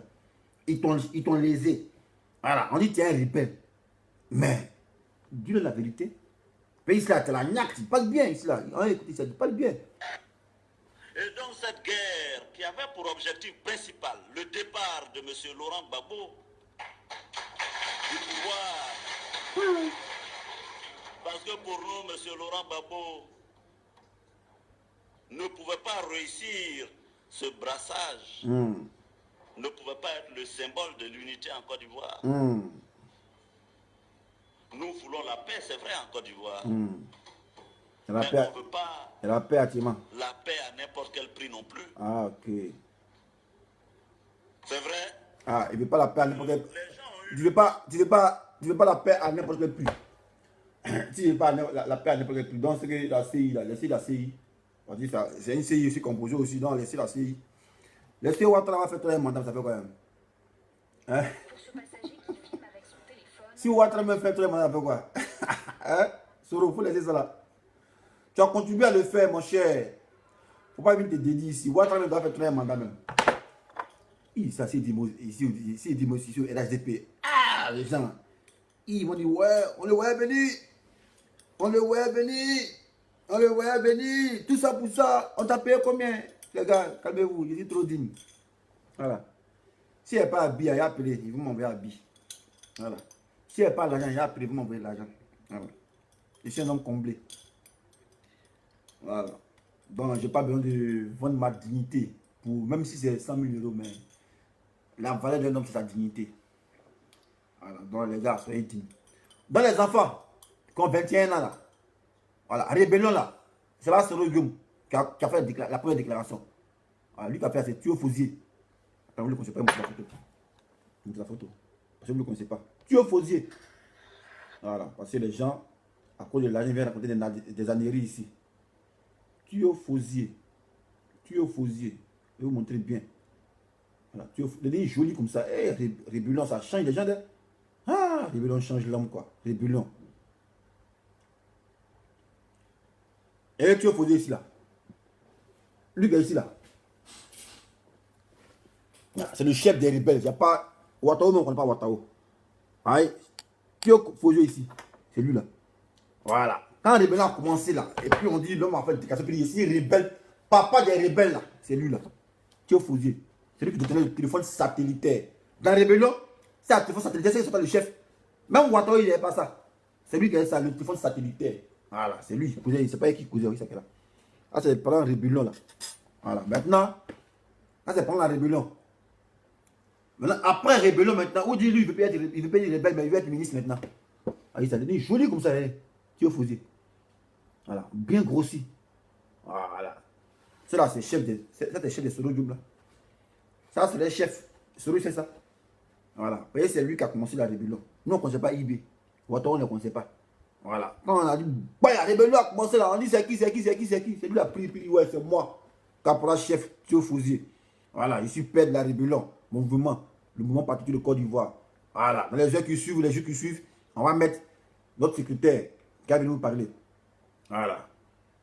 Ils t'ont lésé. Voilà, on dit que tu es un rebelle. Mais, dis-le la vérité. Mais ici, là, tu as la gnaque, tu parles bien, ici, là. Écoute, tu parles bien. Et donc cette guerre qui avait pour objectif principal le départ de M. Laurent Gbagbo du pouvoir. Parce que pour nous, M. Laurent Gbagbo ne pouvait pas réussir ce brassage, ne pouvait pas être le symbole de l'unité en Côte d'Ivoire. Nous voulons la paix, c'est vrai, en Côte d'Ivoire. La mais paix, on ne veut pas la paix à Tima. la paix à n'importe quel prix non plus. Ah, ok. C'est vrai. Ah, il ne veut pas la paix à n'importe quel prix. Les gens ont eu Tu veux pas la paix à n'importe quel prix. Tu ne veux pas la paix à n'importe quel prix. Donc, c'est que la CI, là, laissez la CI. C'est une CI aussi composée aussi, donc laissez la CI. Laissez Ouattara va faire un mandat, ça fait quoi même? Hein? Pour ce passager qui filme avec son téléphone. Si Ouattara me fait un mandat, ça fait quoi? Hein? Soro, il faut laisser ça là. Tu as contribué à le faire, mon cher. Faut pas venir te dédier ici. Ouattara doit faire un mandat même. Ça c'est ici sur LHDP. Ah, les gens. Ils m'ont dit, ouais, on le voyait venir. On le voyait venir. On le voyait venir. Tout ça pour ça. On t'a payé combien? Les gars, calmez-vous. Je suis trop digne. Voilà. Si elle n'est pas habillée, il a appelé. Ils vont m'envoyer habillé. Voilà. Si elle n'a pas l'argent, il a appelé. Ils vont m'envoyer l'argent. Voilà. Je suis un homme comblé. Voilà. Donc, je n'ai pas besoin de vendre ma dignité. Même si c'est 100 000 euros, mais la valeur d'un homme, c'est sa dignité. Voilà. Donc, les gars, soyez dignes. Dans les enfants, qui ont 21 ans, là, voilà, rébellion, là, c'est là Soro Guillaume qui a fait la première déclaration. Voilà, lui qui a fait, c'est Tuyo Fosier. Attends, vous ne le connaissez pas, il montre la photo. Il montre la photo. Parce que vous ne le connaissez pas. Tuyo Fosier. Voilà, parce que les gens, à cause de l'argent, viennent raconter des âneries ici. Tuyo Fosier. Tuyo Fosier. Je vais vous montrer bien. Voilà, Tuyo Fosier. Il est joli comme ça. Hey, rébellion, ça change les gens. Ah, rébellion change l'homme, quoi. Rébellion. Et Tuyo Fosier ici, là. Lui qui est ici, là. C'est le chef des rebelles. Il n'y a pas. Ouattao, mais on ne connaît pas Ouattao. Aïe. Tuyo Fosier ici. C'est lui, là. Voilà. Quand la rébellion a commencé, là, et puis on dit l'homme a fait le déclaration, puis ici, rebelle. Papa des rebelles, là. C'est lui, là. Tuyo Fosier. C'est lui qui détenait le téléphone satellitaire. Dans la rébellion, c'est un téléphone satellitaire, c'est pas le chef. Même Ouattao, il n'avait pas ça. C'est lui qui a ça, le téléphone satellitaire. Voilà, c'est lui. Il ne sait pas qui causait, oui, c'est là. Ah, c'est pendant la rébellion, là. Voilà, maintenant, là, c'est pendant la rébellion. Maintenant, après rébellion, maintenant, où dit lui, il veut pas être rebelle, mais il veut être ministre maintenant. Ah, il s'est devenu joli comme ça, Tuyo Fosier. Voilà, bien grossi. Voilà. C'est là, c'est chef de Soro Diop, là. Ça, c'est le chef. Soro, c'est ça. Voilà. Vous voyez, c'est lui qui a commencé la rébellion. Nous, on ne connaissait pas IB. Ouattao, on ne connaissait pas. Voilà. Quand on a dit, bah, la rébellion a commencé là, on dit c'est qui? C'est lui qui a pris, puis ouais, c'est moi, caporal chef Tuyo Fosier. Voilà, je suis père de la rébellion, mon mouvement, le mouvement particulier de Côte d'Ivoire. Voilà, dans les jours qui suivent, on va mettre notre secrétaire qui a venu nous parler. Voilà.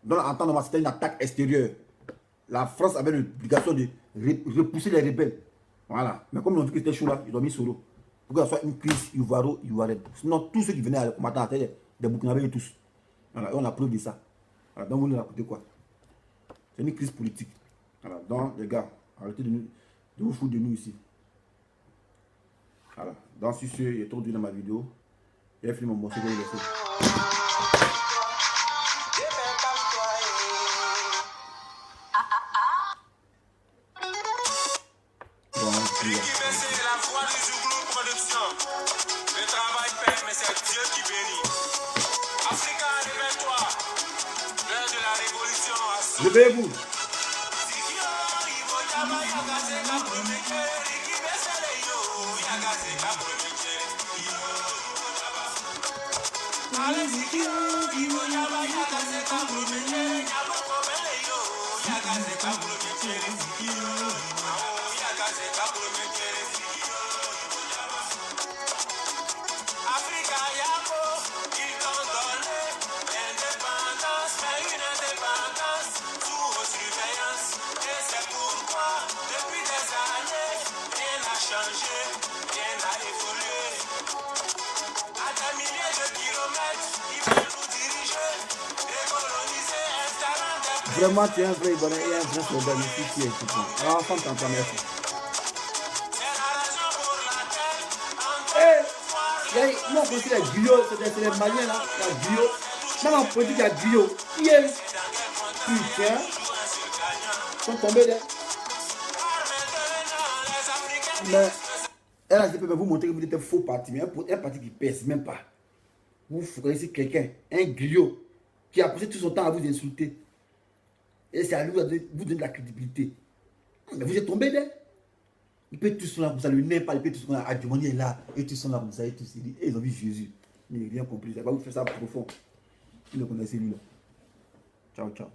Donc, en temps normal, c'était une attaque extérieure. La France avait l'obligation de repousser les rebelles. Voilà. Mais comme ils ont vu que c'était chaud là, ils ont mis Soro. Pour que ce soit une crise ivoiro-ivoirienne. Sinon, tous ceux qui venaient à combattre, des Burkinabés et tous. Voilà, et on a preuve de ça. Voilà, donc vous nous racontez quoi? C'est une crise politique. Voilà, donc les gars, arrêtez de vous foutre de nous ici. Voilà, donc sur ce, il est trop dur dans ma vidéo. Et filmé mon morceau que j'ai laissé. La voix du Zouglou Production. Le travail paye, mais c'est Dieu qui bénit. Africa, réveille-toi. L'heure de la révolution a sonné. Réveillez-vous. Africa, Yako, ils t'ont donné l'indépendance, mais une indépendance sous haute surveillance. Et c'est pourquoi, depuis des années, rien n'a changé, rien n'a évolué. À des milliers de kilomètres, ils veulent nous diriger, décoloniser, installant des... Vraiment, tu es un vrai Ivoirien et un vrai soldat ici qui est tout. Alors, enfant, t'entends, merci. Non, on dit les griots, c'est les Maliens là, la griot. Même en politique, il y a griot. Qui est? Putain. Ils sont tombés là. Mais, elle je peux vous montrer que vous êtes un faux parti, mais un parti qui pèse même pas. Vous connaissez quelqu'un, un griot, qui a passé tout son temps à vous insulter. Et c'est à lui vous donner de la crédibilité. Mais vous êtes tombé là. Ils peuvent tous sont là comme ça, le nez pas, ils peuvent tous sont là, Adjumani est là, et tous sont là comme ça, et tous ils ont vu Jésus. Mais il n'a rien compris, ça va vous faire ça profond. Vous le connaissez lui là. Ciao, ciao.